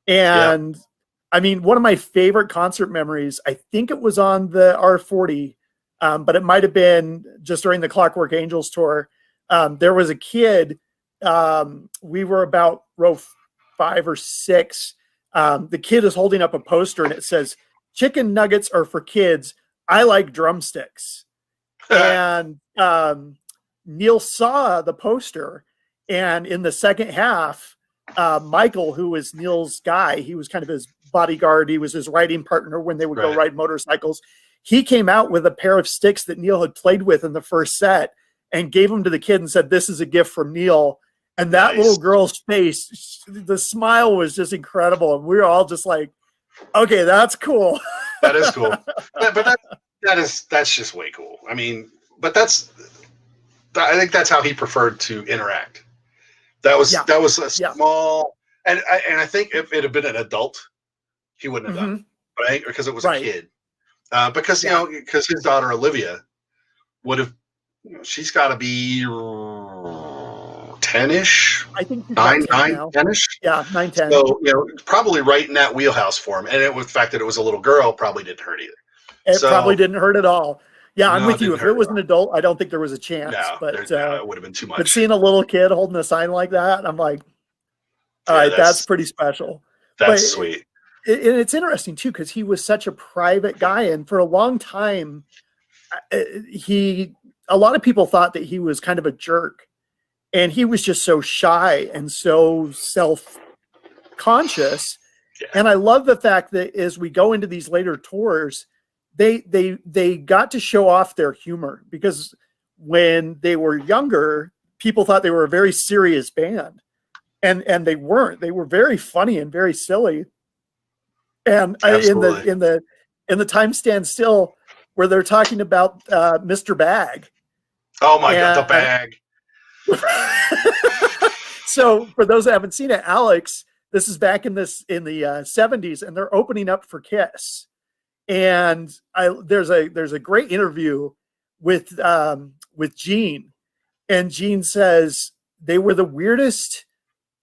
And I mean, one of my favorite concert memories, I think it was on the R40, but it might have been just during the Clockwork Angels tour. There was a kid, we were about row 5 or 6. The kid is holding up a poster, and it says, "Chicken nuggets are for kids. I like drumsticks." And Neil saw the poster, and in the second half, Michael, who was Neil's guy, he was kind of his bodyguard, he was his riding partner when they would go ride motorcycles. He came out with a pair of sticks that Neil had played with in the first set and gave them to the kid and said, "This is a gift from Neil." And that little girl's face, the smile was just incredible. And we were all just like, okay, that's cool.
That is cool. But that's just way cool. I mean, but I think that's how he preferred to interact. That was a small, and I think if it had been an adult, he wouldn't have done it, right? Because it was a kid. Because because his daughter Olivia would have, she's got to be 10-ish.
I think
10-ish.
Yeah, 9, 10.
So probably right in that wheelhouse for him. And the fact that it was a little girl probably didn't hurt either.
It probably didn't hurt at all. Yeah, I'm with you. If it was an adult, I don't think there was a chance.
No,
but
it would have been too much.
But seeing a little kid holding a sign like that, I'm like, all right, that's pretty special.
That's sweet.
And it's interesting too, because he was such a private guy, and for a long time, a lot of people thought that he was kind of a jerk, and he was just so shy and so self-conscious. Yeah. And I love the fact that as we go into these later tours, they got to show off their humor, because when they were younger, people thought they were a very serious band, and they weren't. They were very funny and very silly. And in the Time Stand Still, where they're talking about Mr. Bag.
Oh my God, the bag.
So for those that haven't seen it, Alex, this is back in the 70s, and they're opening up for Kiss. And there's a great interview with Gene, and Gene says they were the weirdest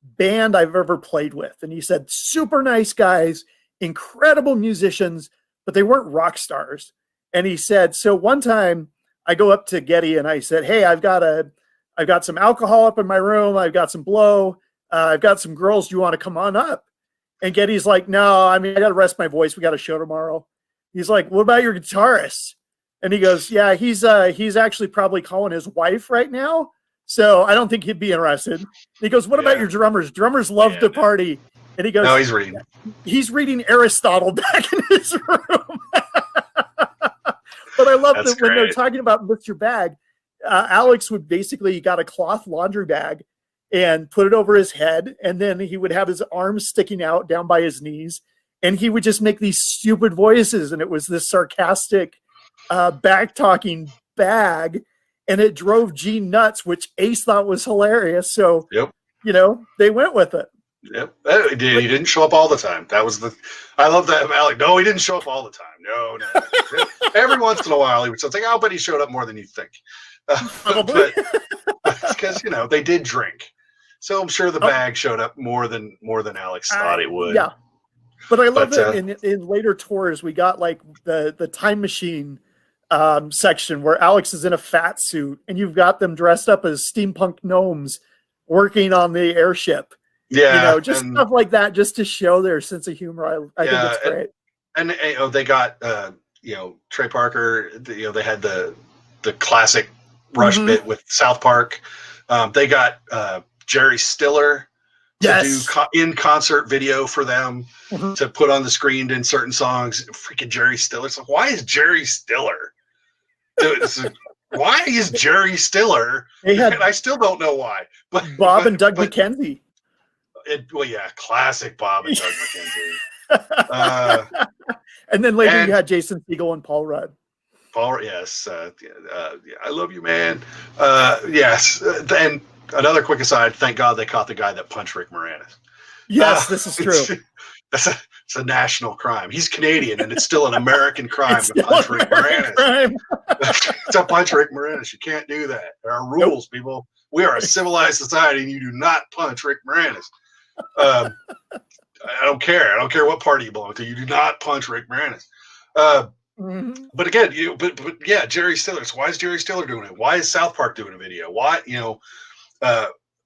band I've ever played with. And he said, super nice guys, incredible musicians, but they weren't rock stars. And he said, so one time I go up to Geddy and I said, "Hey, I've got some alcohol up in my room. I've got some blow. I've got some girls. Do you want to come on up?" And Geddy's like, "No, I mean, I got to rest my voice. We got a show tomorrow." He's like, "What about your guitarist?" And he goes, "Yeah, he's actually probably calling his wife right now, so I don't think he'd be interested." And he goes, "What about your drummers? Drummers love to party." And he goes,
"No, he's reading.
He's reading Aristotle back in his room." But I love that when they're talking about Mr. Bag, Alex would basically got a cloth laundry bag and put it over his head, and then he would have his arms sticking out down by his knees, and he would just make these stupid voices, and it was this sarcastic back-talking bag, and it drove Gene nuts, which Ace thought was hilarious. So, they went with it.
Yep. He didn't show up all the time. That was I love that, Alec. No, he didn't show up all the time. No. Every once in a while, he would say, "I'll bet he showed up more than you think."
Probably.
Because they did drink, so I'm sure the bag showed up more than Alex thought it would.
Yeah, but I love that in later tours we got like the time machine section where Alex is in a fat suit and you've got them dressed up as steampunk gnomes working on the airship.
Yeah,
just stuff like that, just to show their sense of humor. I think it's great.
And they got Trey Parker. They had the classic Rush bit with South Park. They got Jerry Stiller to do in concert video for them to put on the screen in certain songs. Freaking Jerry Stiller. So why is Jerry Stiller? Why is Jerry Stiller? I still don't know why. But
Bob and Doug McKenzie.
Classic Bob and Doug McKenzie.
And then later you had Jason Segel and Paul Rudd.
Yes. I love you, man. Yes. And another quick aside, thank God they caught the guy that punched Rick Moranis.
Yes, this is true.
It's a national crime. He's Canadian, and it's still an American crime to punch Rick Moranis. To punch Rick Moranis. You can't do that. There are rules, people. We are a civilized society, and you do not punch Rick Moranis. I don't care. I don't care what party you belong to. You do not punch Rick Moranis. But again, yeah, Jerry Stiller. So why is Jerry Stiller doing it? Why is South Park doing a video? Why,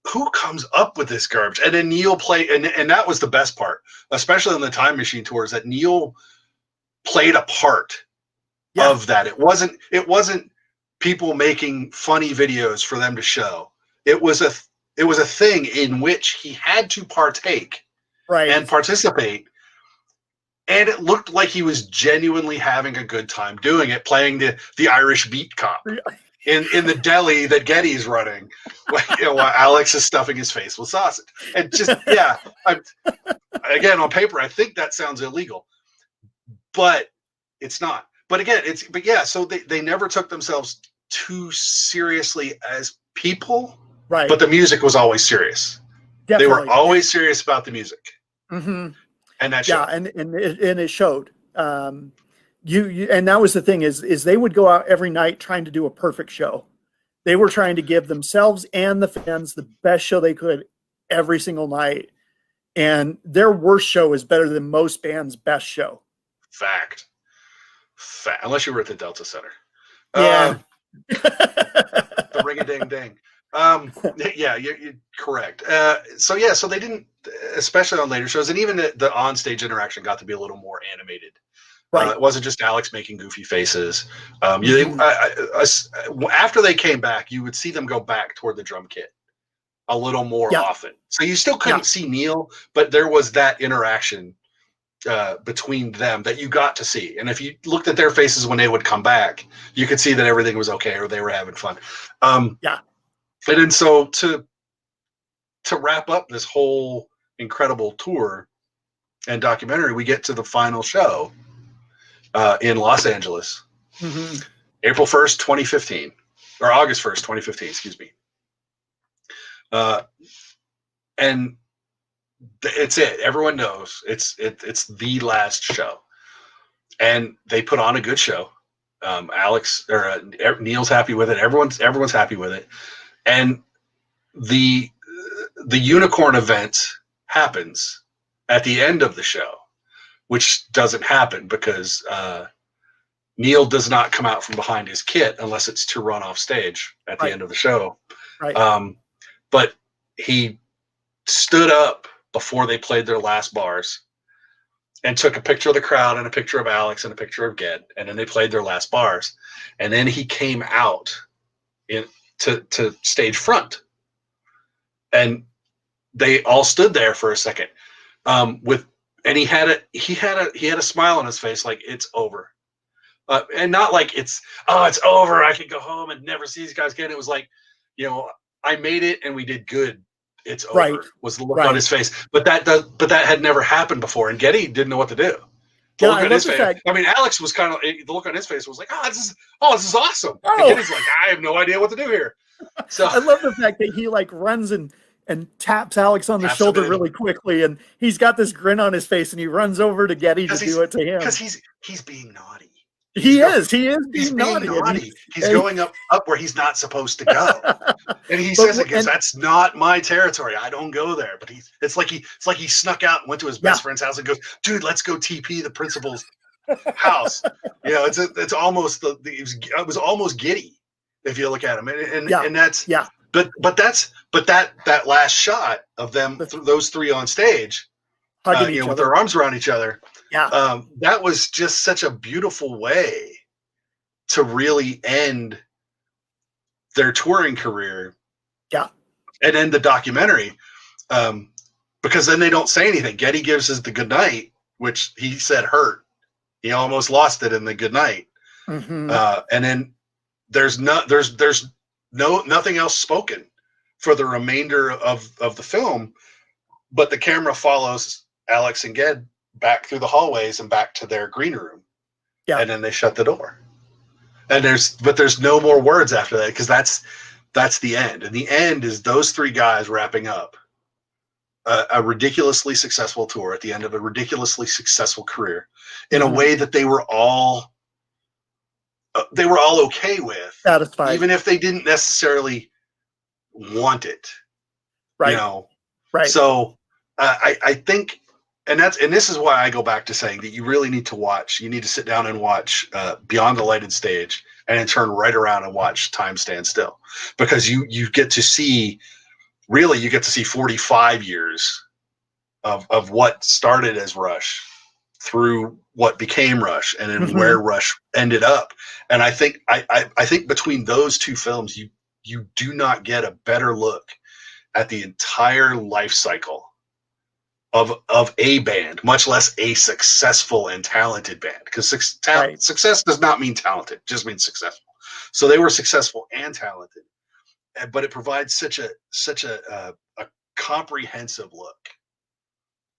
who comes up with this garbage? And then Neil played, and that was the best part, especially on the Time Machine tours, that Neil played a part of that. It wasn't people making funny videos for them to show. It was a thing in which he had to partake and participate. And it looked like he was genuinely having a good time doing it, playing the Irish beat cop in the deli that Getty's running, while Alex is stuffing his face with sausage. And just, again, on paper, I think that sounds illegal, but it's not. But again, so they never took themselves too seriously as people, right? But the music was always serious. Definitely. They were always serious about the music.
Mm-hmm.
And that showed.
And it showed. And that was the thing is they would go out every night trying to do a perfect show. They were trying to give themselves and the fans the best show they could every single night. And their worst show is better than most bands' best show.
Fact. Unless you were at the Delta Center.
Yeah.
The ring-a-ding-ding. Yeah, you're correct. So they didn't, especially on later shows, and even the on-stage interaction got to be a little more animated. Right. It wasn't just Alex making goofy faces. After they came back, you would see them go back toward the drum kit a little more often. So you still couldn't see Neil, but there was that interaction between them that you got to see. And if you looked at their faces when they would come back, you could see that everything was okay or they were having fun. And then so to wrap up this whole incredible tour and documentary, we get to the final show in Los Angeles, April 1st, 2015, or August 1st, 2015, excuse me. And it's it. Everyone knows it's the last show, and they put on a good show. Neil's happy with it. Everyone's happy with it. And the unicorn event happens at the end of the show, which doesn't happen because Neil does not come out from behind his kit unless it's to run off stage at the end of the show. Right. But he stood up before they played their last bars and took a picture of the crowd and a picture of Alex and a picture of Ged, and then they played their last bars. And then he came out to stage front, and they all stood there for a second and he had a smile on his face, like it's over, and not like it's over, I can go home and never see these guys again. It was like, I made it and we did good. It's over, was the look on his face. But that had never happened before, and Getty didn't know what to do. The look on his face. I mean, Alex was kind of, the look on his face was like, this is awesome. And Getty's like, I have no idea what to do here. So
I love the fact that he like runs and and taps Alex on the shoulder really quickly, and he's got this grin on his face, and he runs over to Getty to do it to him
because he's being naughty.
He is being naughty.
He's going up where he's not supposed to go, and he says it, "That's not my territory. I don't go there." But it's like he snuck out and went to his best friend's house and goes, "Dude, let's go TP the principal's house." You know, it's almost it was almost giddy if you look at him, and that's But that last shot of them, those three on stage, with their arms around each other, that was just such a beautiful way to really end their touring career.
Yeah,
and end the documentary, because then they don't say anything. Getty gives us the goodnight, which he said hurt. He almost lost it in the goodnight, and then there's nothing else spoken for the remainder of the film, but the camera follows Alex and Ged back through the hallways and back to their green room. Yeah. And then they shut the door. And there's no more words after that, because that's the end. And the end is those three guys wrapping up a ridiculously successful tour at the end of a ridiculously successful career in a way that they were all okay with,
satisfied,
even if they didn't necessarily want it.
Right.
You know?
Right.
So I think, and this is why I go back to saying that you really need to sit down and watch Beyond the Lighted Stage, and then turn right around and watch Time Stands Still, because you get to see 45 years of what started as Rush through what became Rush, and then where Rush ended up. And I think between those two films, you do not get a better look at the entire life cycle of a band, much less a successful and talented band, because success does not mean talented, it just means successful. So they were successful and talented, but it provides such a comprehensive look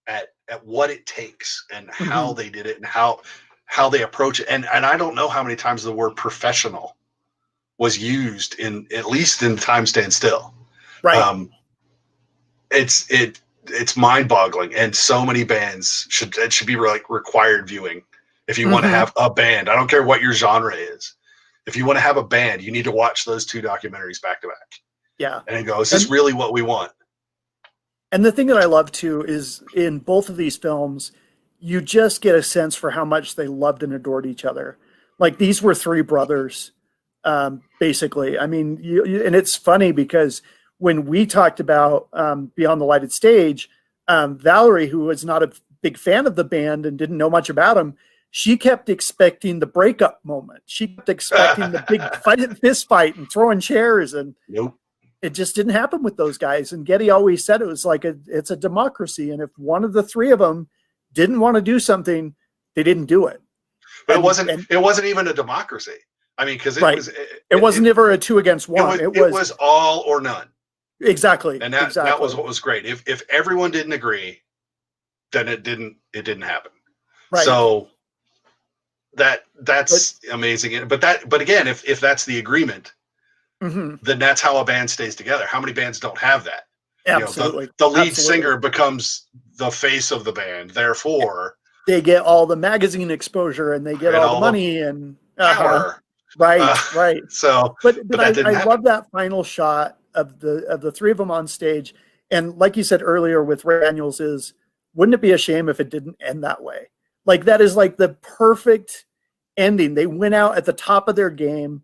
at what it takes and how they did it and how they approach it. And I don't know how many times the word professional was used at least in Time Stand Still.
Right.
It's mind-boggling, and so many bands should be like required viewing. If you want to have a band, I don't care what your genre is. If you want to have a band, you need to watch those two documentaries back to back.
Yeah.
And go, is this really what we want?
And the thing that I love too is in both of these films, you just get a sense for how much they loved and adored each other. Like, these were three brothers, basically. I mean, and it's funny because when we talked about Beyond the Lighted Stage, Valerie, who was not a big fan of the band and didn't know much about them, she kept expecting the breakup moment. She kept expecting the big fist fight and throwing chairs, and it just didn't happen with those guys. And Getty always said it was like it's a democracy, and if one of the three of them didn't want to do something, they didn't do it.
But it wasn't even a democracy. I mean, because
it wasn't ever a 2 against 1. It was
all or none.
Exactly.
And that was what was great. If everyone didn't agree, then it didn't happen.
Right.
So that's amazing. But again, if that's the agreement, then that's how a band stays together. How many bands don't have that?
Absolutely.
The lead singer becomes the face of the band. Therefore,
they get all the magazine exposure and they get all the money and
power.
Right.
So,
but I love that final shot of the three of them on stage. And like you said earlier with Ray Daniels, wouldn't it be a shame if it didn't end that way? Like, that is like the perfect ending. They went out at the top of their game.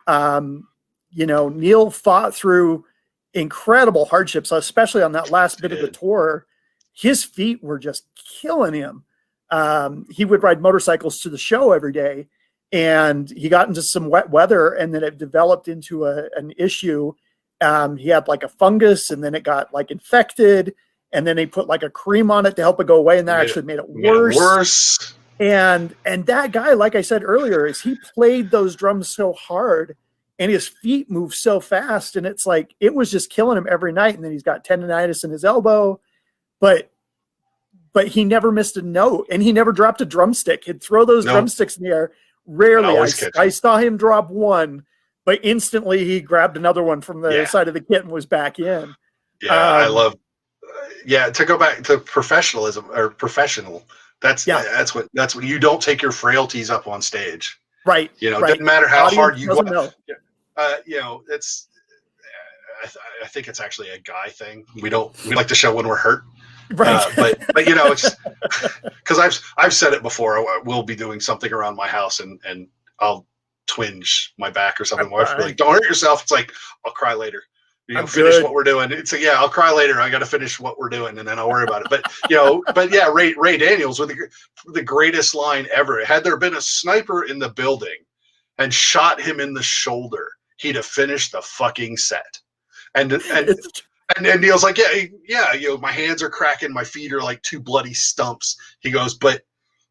Neil fought through incredible hardships, especially on that last bit of the tour. His feet were just killing him. He would ride motorcycles to the show every day, and he got into some wet weather, and then it developed into an issue. He had like a fungus, and then it got like infected, and then they put like a cream on it to help it go away, and that actually made it worse. And that guy, like I said earlier, he played those drums so hard, and his feet move so fast, and it's like it was just killing him every night. And then he's got tendonitis in his elbow, but he never missed a note, and he never dropped a drumstick. He'd throw those drumsticks in the air. Rarely, I saw him drop one, but instantly he grabbed another one from the side of the kit and was back in.
Yeah, I love. Yeah, to go back to professionalism or professional. That's what you don't take your frailties up on stage.
Right.
You know, it
right.
doesn't matter how
Audience
hard you
doesn't
go.
know.
You know, it's. I think it's actually a guy thing. We like to show when we're hurt.
Right.
But you know, it's because I've said it before. We'll be doing something around my house and I'll twinge my back or something. My wife will be like, "Don't hurt yourself." It's like, I'll cry later. You know, finish what we're doing. It's like, yeah, I'll cry later. I got to finish what we're doing, and then I'll worry about it. But you know, yeah, Ray Daniels with the greatest line ever. Had there been a sniper in the building and shot him in the shoulder, he'd have finished the fucking set. And Neil's like, yeah, you know, my hands are cracking, my feet are like two bloody stumps. He goes, but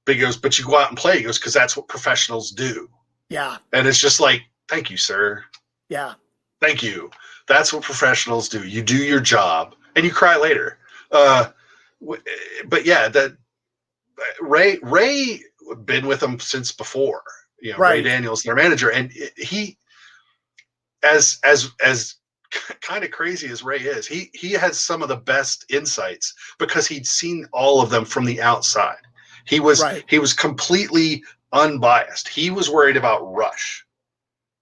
you go out and play. He goes, because that's what professionals do.
Yeah.
And it's just like, thank you, sir.
Yeah.
Thank you. That's what professionals do. You do your job and you cry later. But yeah, that Ray been with them since before. You know, right. Ray Daniels, their manager, and he, as kind of crazy as Ray is, he has some of the best insights because he'd seen all of them from the outside. He was completely unbiased. He was worried about Rush,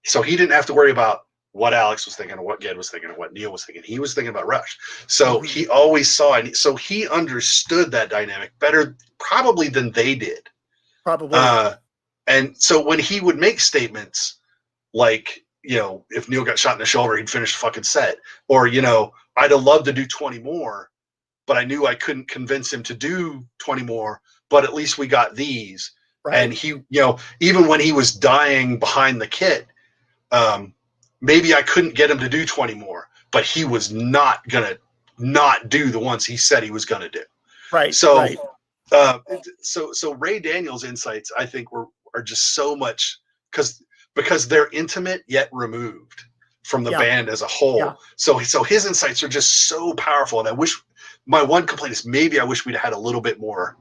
so he didn't have to worry about what Alex was thinking, or what Ged was thinking, or what Neil was thinking. He was thinking about Rush, so he always saw it. So he understood that dynamic better, probably, than they did.
Probably.
And so when he would make statements like, you know, if Neil got shot in the shoulder, he'd finish the fucking set. Or, you know, I'd have loved to do 20 more, but I knew I couldn't convince him to do 20 more, but at least we got these. Right. And he, you know, even when he was dying behind the kit, maybe I couldn't get him to do 20 more, but he was not going to not do the ones he said he was going to do.
Right.
So, so Ray Daniels' insights, I think, are just so much because they're intimate yet removed from the band as a whole. Yeah. So his insights are just so powerful. And I wish, my one complaint is maybe I wish we'd had a little bit more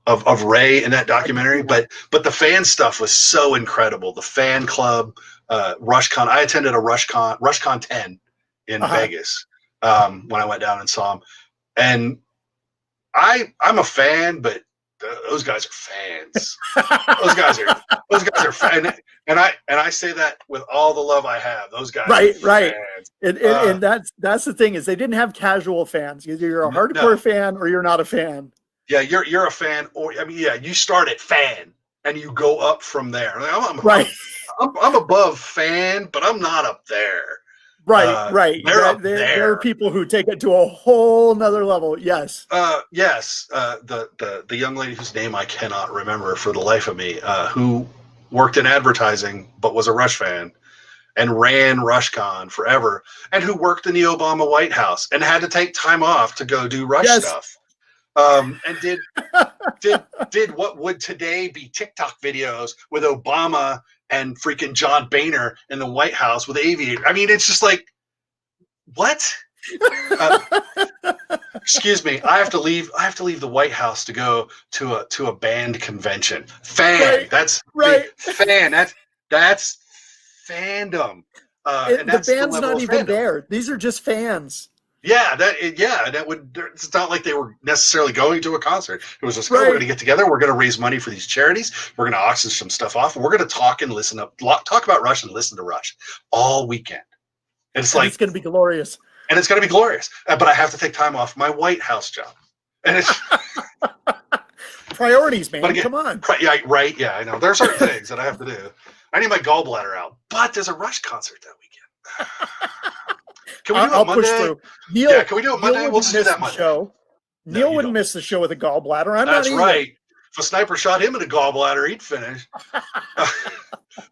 of Ray in that documentary, but the fan stuff was so incredible. The fan club, RushCon. I attended a RushCon 10 in Vegas when I went down and saw him. And I'm a fan, but those guys are fans. those guys are fans. And I say that with all the love I have. Those guys are fans.
And that's the thing, is they didn't have casual fans. Either you're a hardcore fan or you're not a fan. Yeah,
you're a fan, or I mean, yeah, you start at fan and you go up from there. I'm above fan, but I'm not up there.
Right. There are people who take it to a whole nother level. Yes.
Yes. The young lady whose name I cannot remember for the life of me, who worked in advertising but was a Rush fan and ran RushCon forever, and who worked in the Obama White House and had to take time off to go do Rush stuff. And did what would today be TikTok videos with Obama and freaking John Boehner in the White House with Aviator. I mean, it's just like, what? Excuse me. I have to leave the White House to go to a band convention. Fan. That's right. Fan. That's fandom.
And that's the band's not even there. These are just fans.
Yeah, it's not like they were necessarily going to a concert. It was just, we're going to get together. We're going to raise money for these charities. We're going to auction some stuff off, and we're going to talk about Rush and listen to Rush all weekend. And it's like,
it's going to be glorious.
And it's going to be glorious. But I have to take time off my White House job. And it's
priorities, man. Again, come on.
Right. Yeah, I know. There are certain things that I have to do. I need my gallbladder out, but there's a Rush concert that weekend. Can we do it Monday? Push through. Neil, can we do it Monday? We'll do that Monday.
Show. Neil wouldn't miss the show with a gallbladder.
That's right. If a sniper shot him in a gallbladder, he'd finish.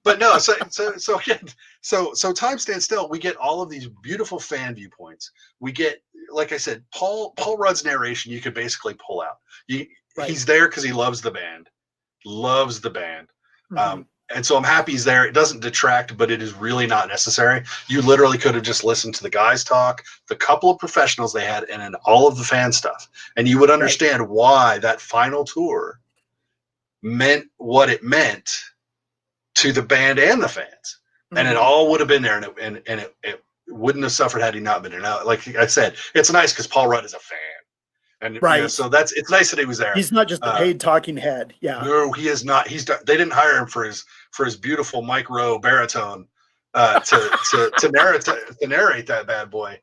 But no, so time stands still. We get all of these beautiful fan viewpoints. We get, like I said, Paul Rudd's narration. You could basically pull out. He's there because he loves the band. Mm-hmm. And so I'm happy he's there. It doesn't detract, but it is really not necessary. You literally could have just listened to the guys talk, the couple of professionals they had, and then all of the fan stuff. And you would understand why that final tour meant what it meant to the band and the fans. Mm-hmm. And it all would have been there. And wouldn't have suffered had he not been in. Like I said, it's nice because Paul Rudd is a fan, and
right.
So it's nice that he was there.
He's not just a paid talking head. Yeah.
No, he is not. They didn't hire him for his beautiful Mike Rowe baritone to narrate that bad boy.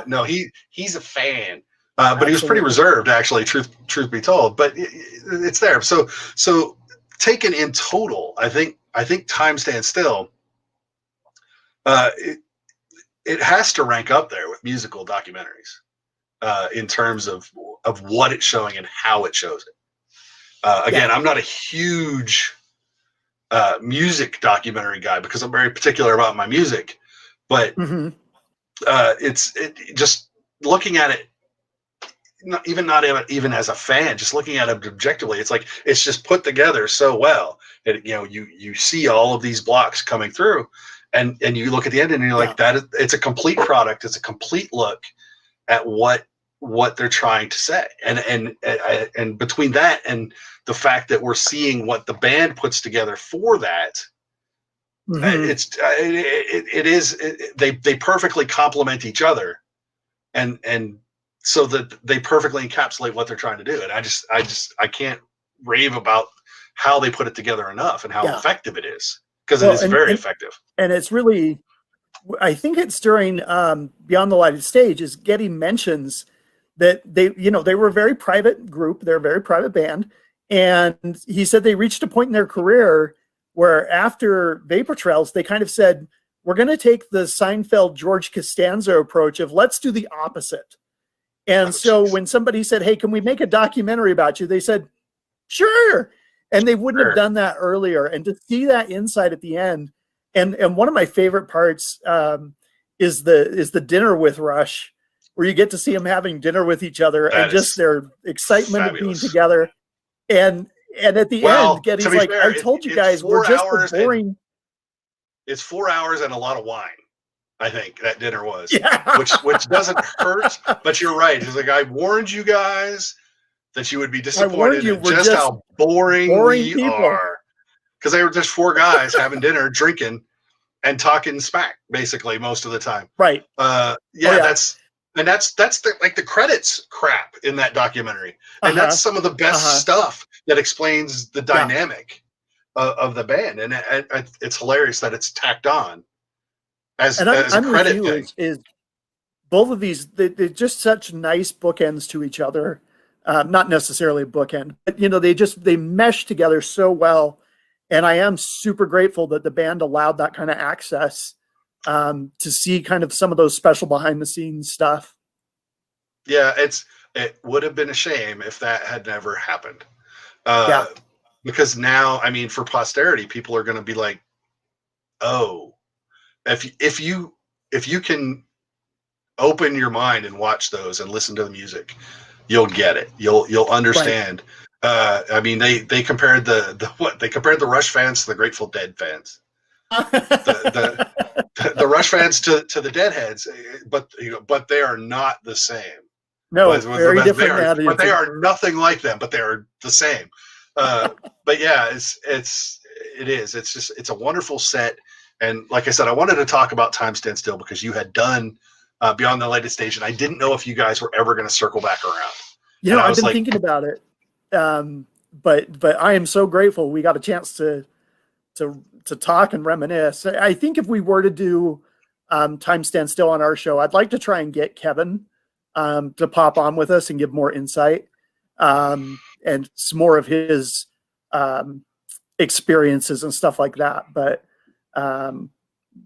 No, he's a fan. But he was pretty reserved, actually. Truth be told, but it's there. So taken in total, I think Time Stands Still. It has to rank up there with musical documentaries in terms of what it's showing and how it shows it. Again, I'm not a huge music documentary guy because I'm very particular about my music, but it's just looking at it. Not even as a fan, just looking at it objectively, it's like it's just put together so well. You see all of these blocks coming through, and you look at the end and you're like, it's a complete product. It's a complete look at what they're trying to say, and between that and the fact that we're seeing what the band puts together for that, they perfectly complement each other, and so that they perfectly encapsulate what they're trying to do. And I can't rave about how they put it together enough and how effective it is, because it is very effective.
And it's really, I think it's during Beyond the Lighted Stage is Geddy mentions that they were a very private group. They're a very private band. And he said they reached a point in their career where after Vapor Trails, they kind of said, we're going to take the Seinfeld, George Costanza approach of let's do the opposite. And so when somebody said, hey, can we make a documentary about you? They said, sure. And they wouldn't have done that earlier. And to see that insight at the end. And one of my favorite parts is the dinner with Rush, where you get to see them having dinner with each other and just their excitement of being together. And at the end, Geddy's like, fair, I told you guys, we're just boring.
It's 4 hours and a lot of wine. I think that dinner was, which doesn't hurt, but you're right. It's like, I warned you guys that you would be disappointed in just how boring we people are. Because they were just four guys having dinner, drinking, and talking smack, basically, most of the time.
Right.
That's the credits crap in that documentary. And that's some of the best stuff that explains the dynamic of the band. And it's hilarious that it's tacked on. As a credit thing.
Is both of these, they're just such nice bookends to each other. Not necessarily a bookend, but they mesh together so well. And I am super grateful that the band allowed that kind of access to see kind of some of those special behind the scenes stuff.
Yeah, it would have been a shame if that had never happened. Because now, I mean, for posterity, people are going to be like, oh, if you can open your mind and watch those and listen to the music, you'll get it. You'll understand. Right. I mean, they compared the Rush fans to the Grateful Dead fans. the Rush fans to the Deadheads, but they are not the same.
No, very different.
But they are nothing like them. But they are the same. But yeah, it's a wonderful set. And like I said, I wanted to talk about Time Stand Still because you had done Beyond the Lighted Stage, and I didn't know if you guys were ever going to circle back around.
I've been thinking about it, but I am so grateful we got a chance to talk and reminisce. I think if we were to do Time Stand Still on our show, I'd like to try and get Kevin to pop on with us and give more insight and some more of his experiences and stuff like that. But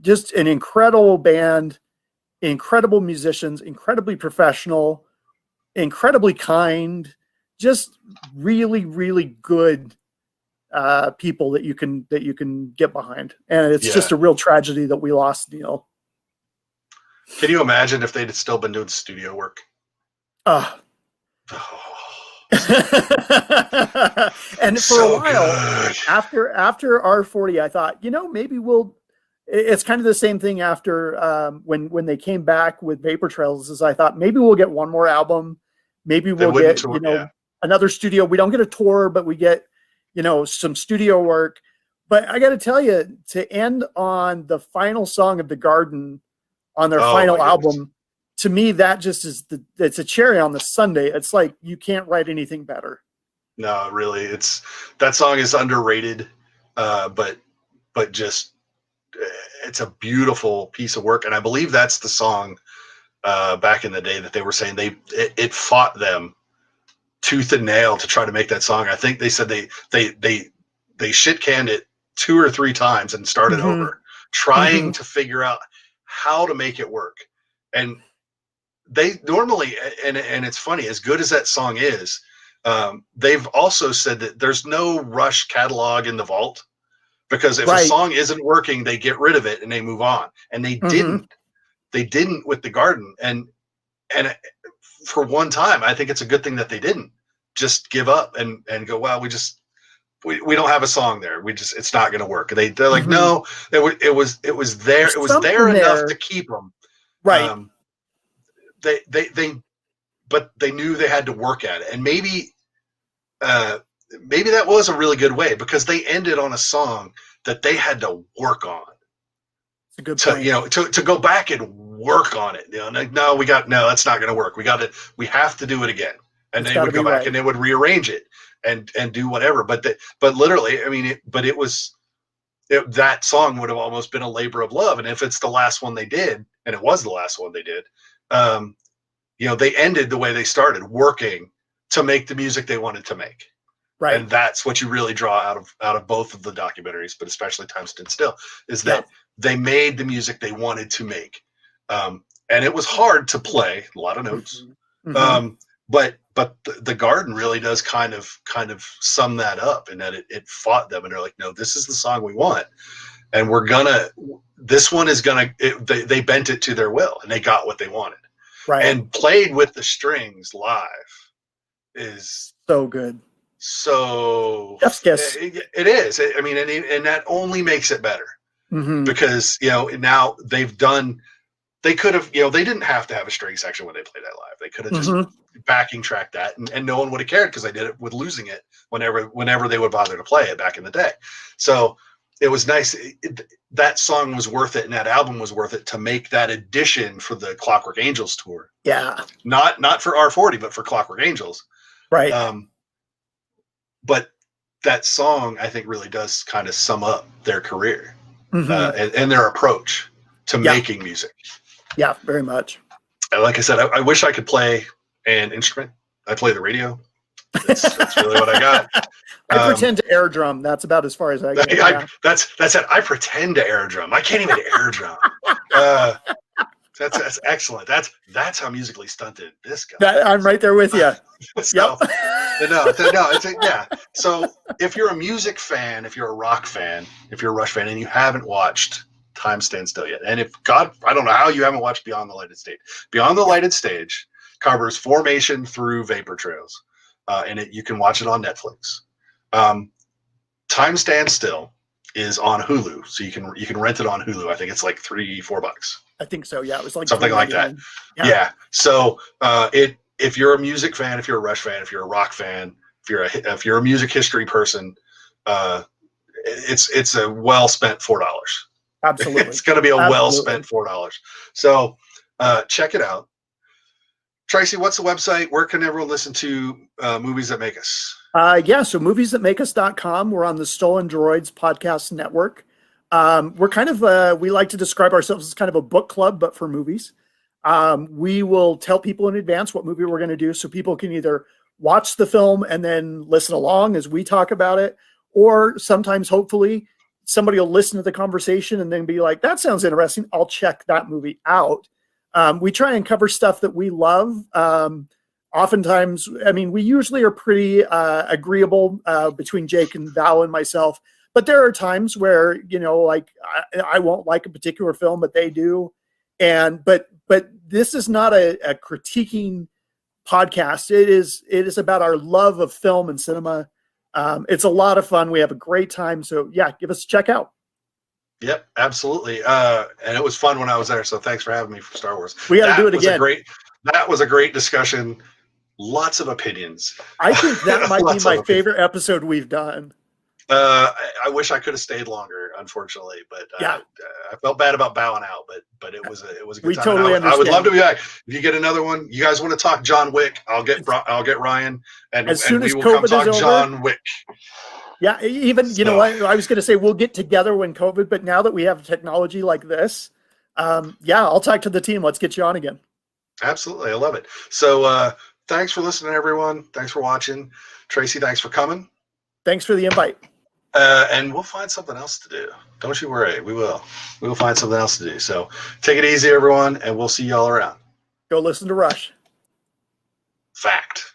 just an incredible band, incredible musicians, incredibly professional, incredibly kind, just really, really good people that you can get behind. And it's just a real tragedy that we lost Neil.
Can you imagine if they'd still been doing studio work?
And for so a while, good. after R40, I thought, maybe it's kind of the same thing after when they came back with Vapor Trails, is I thought maybe we'll get one more album. Maybe we'll get, tour, another studio. We don't get a tour, but we get, some studio work. But I got to tell you, to end on the final song of The Garden on their final album. To me, that just is it's a cherry on the sundae. It's like you can't write anything better.
No, really, that song is underrated, but just it's a beautiful piece of work, and I believe that's the song back in the day that they were saying it fought them tooth and nail to try to make that song. I think they said they shit canned it 2 or 3 times and started over, trying to figure out how to make it work. And they normally, and it's funny, as good as that song is, they've also said that there's no Rush catalog in the vault, because if a song isn't working, they get rid of it and they move on. And they didn't with The Garden. And for one time, I think it's a good thing that they didn't just give up and go, well, we don't have a song there. It's not going to work. They're like, no, it was there. It was there enough to keep them.
Right.
But they knew they had to work at it. And maybe that was a really good way, because they ended on a song that they had to work on.
It's a good point.
To go back and work on it. That's not going to work. We have to do it again. And they would go back and they would rearrange it and do whatever. But literally, I mean, that song would have almost been a labor of love. And if it's the last one they did, and it was the last one they did, they ended the way they started, working to make the music they wanted to make.
Right.
And that's what you really draw out of both of the documentaries, but especially Time Stood Still, is that they made the music they wanted to make. And it was hard to play, a lot of notes. But the Garden really does kind of sum that up, in that it fought them, and they're like, no, this is the song we want. And this one is they bent it to their will, and they got what they wanted.
Right.
And played with the strings live is
so good.
So
Chef's kiss.
It is. I mean, and that only makes it better, because now they could have, they didn't have to have a string section when they played that live. They could have just backing tracked that, and no one would have cared, because they did it with losing it whenever they would bother to play it back in the day. So it was nice. That song was worth it, and that album was worth it to make that addition for the Clockwork Angels tour.
Yeah.
Not for R40, but for Clockwork Angels.
Right.
But that song, I think, really does kind of sum up their career and their approach to making music.
Yeah, very much.
And like I said, I wish I could play an instrument. I play the radio. That's really what I got.
I pretend to air drum. That's about as far as I get.
That's it. I pretend to air drum. I can't even air drum. That's excellent. That's how musically stunted this guy.
I'm right there with you.
So, So if you're a music fan, if you're a rock fan, if you're a Rush fan, and you haven't watched Time Stands Still yet, and I don't know how you haven't watched Beyond the Lighted Stage. Beyond the Lighted Stage covers formation through Vapor Trails, and you can watch it on Netflix. Time Stands Still is on Hulu, so you can rent it on Hulu. I think it's like $3-4.
I think so. Yeah, it was like
something like that. Yeah. So if you're a music fan, if you're a Rush fan, if you're a rock fan, if you're a music history person, it's a well spent $4.
Absolutely,
it's going to be a well spent $4. So check it out. Tracy, what's the website? Where can everyone listen to Movies That Make Us?
So moviesthatmakeus.com. We're on the Stolen Droids podcast network. We're kind of, we like to describe ourselves as kind of a book club, but for movies. We will tell people in advance what movie we're going to do, so people can either watch the film and then listen along as we talk about it, or sometimes, hopefully, somebody will listen to the conversation and then be like, that sounds interesting. I'll check that movie out. We try and cover stuff that we love. Oftentimes, I mean, we usually are pretty agreeable between Jake and Val and myself. But there are times where, like I won't like a particular film, but they do. But this is not a critiquing podcast. It is about our love of film and cinema. It's a lot of fun. We have a great time. So yeah, give us a check out. Yep,
absolutely. And it was fun when I was there. So thanks for having me for Star Wars.
We got to do it again.
That was a great discussion. Lots of opinions.
I think that might be my favorite episode we've done.
I wish I could have stayed longer, unfortunately, but
Yeah.
I felt bad about bowing out, but it was a good
We
time.
totally
I would love
understand.
to be back. If you get another one, you guys want to talk John Wick, I'll get Ryan,
As soon as
we will come
COVID is
talk
over,
John Wick.
Yeah, even you know what, I was going to say we'll get together when COVID, but now that we have technology like this, yeah, I'll talk to the team. Let's get you on again.
Absolutely, I love it. So thanks for listening, everyone. Thanks for watching. Tracy, thanks for coming.
Thanks for the invite.
And we'll find something else to do. Don't you worry. We will. We will find something else to do. So take it easy, everyone, and we'll see y'all around.
Go listen to Rush.
Fact.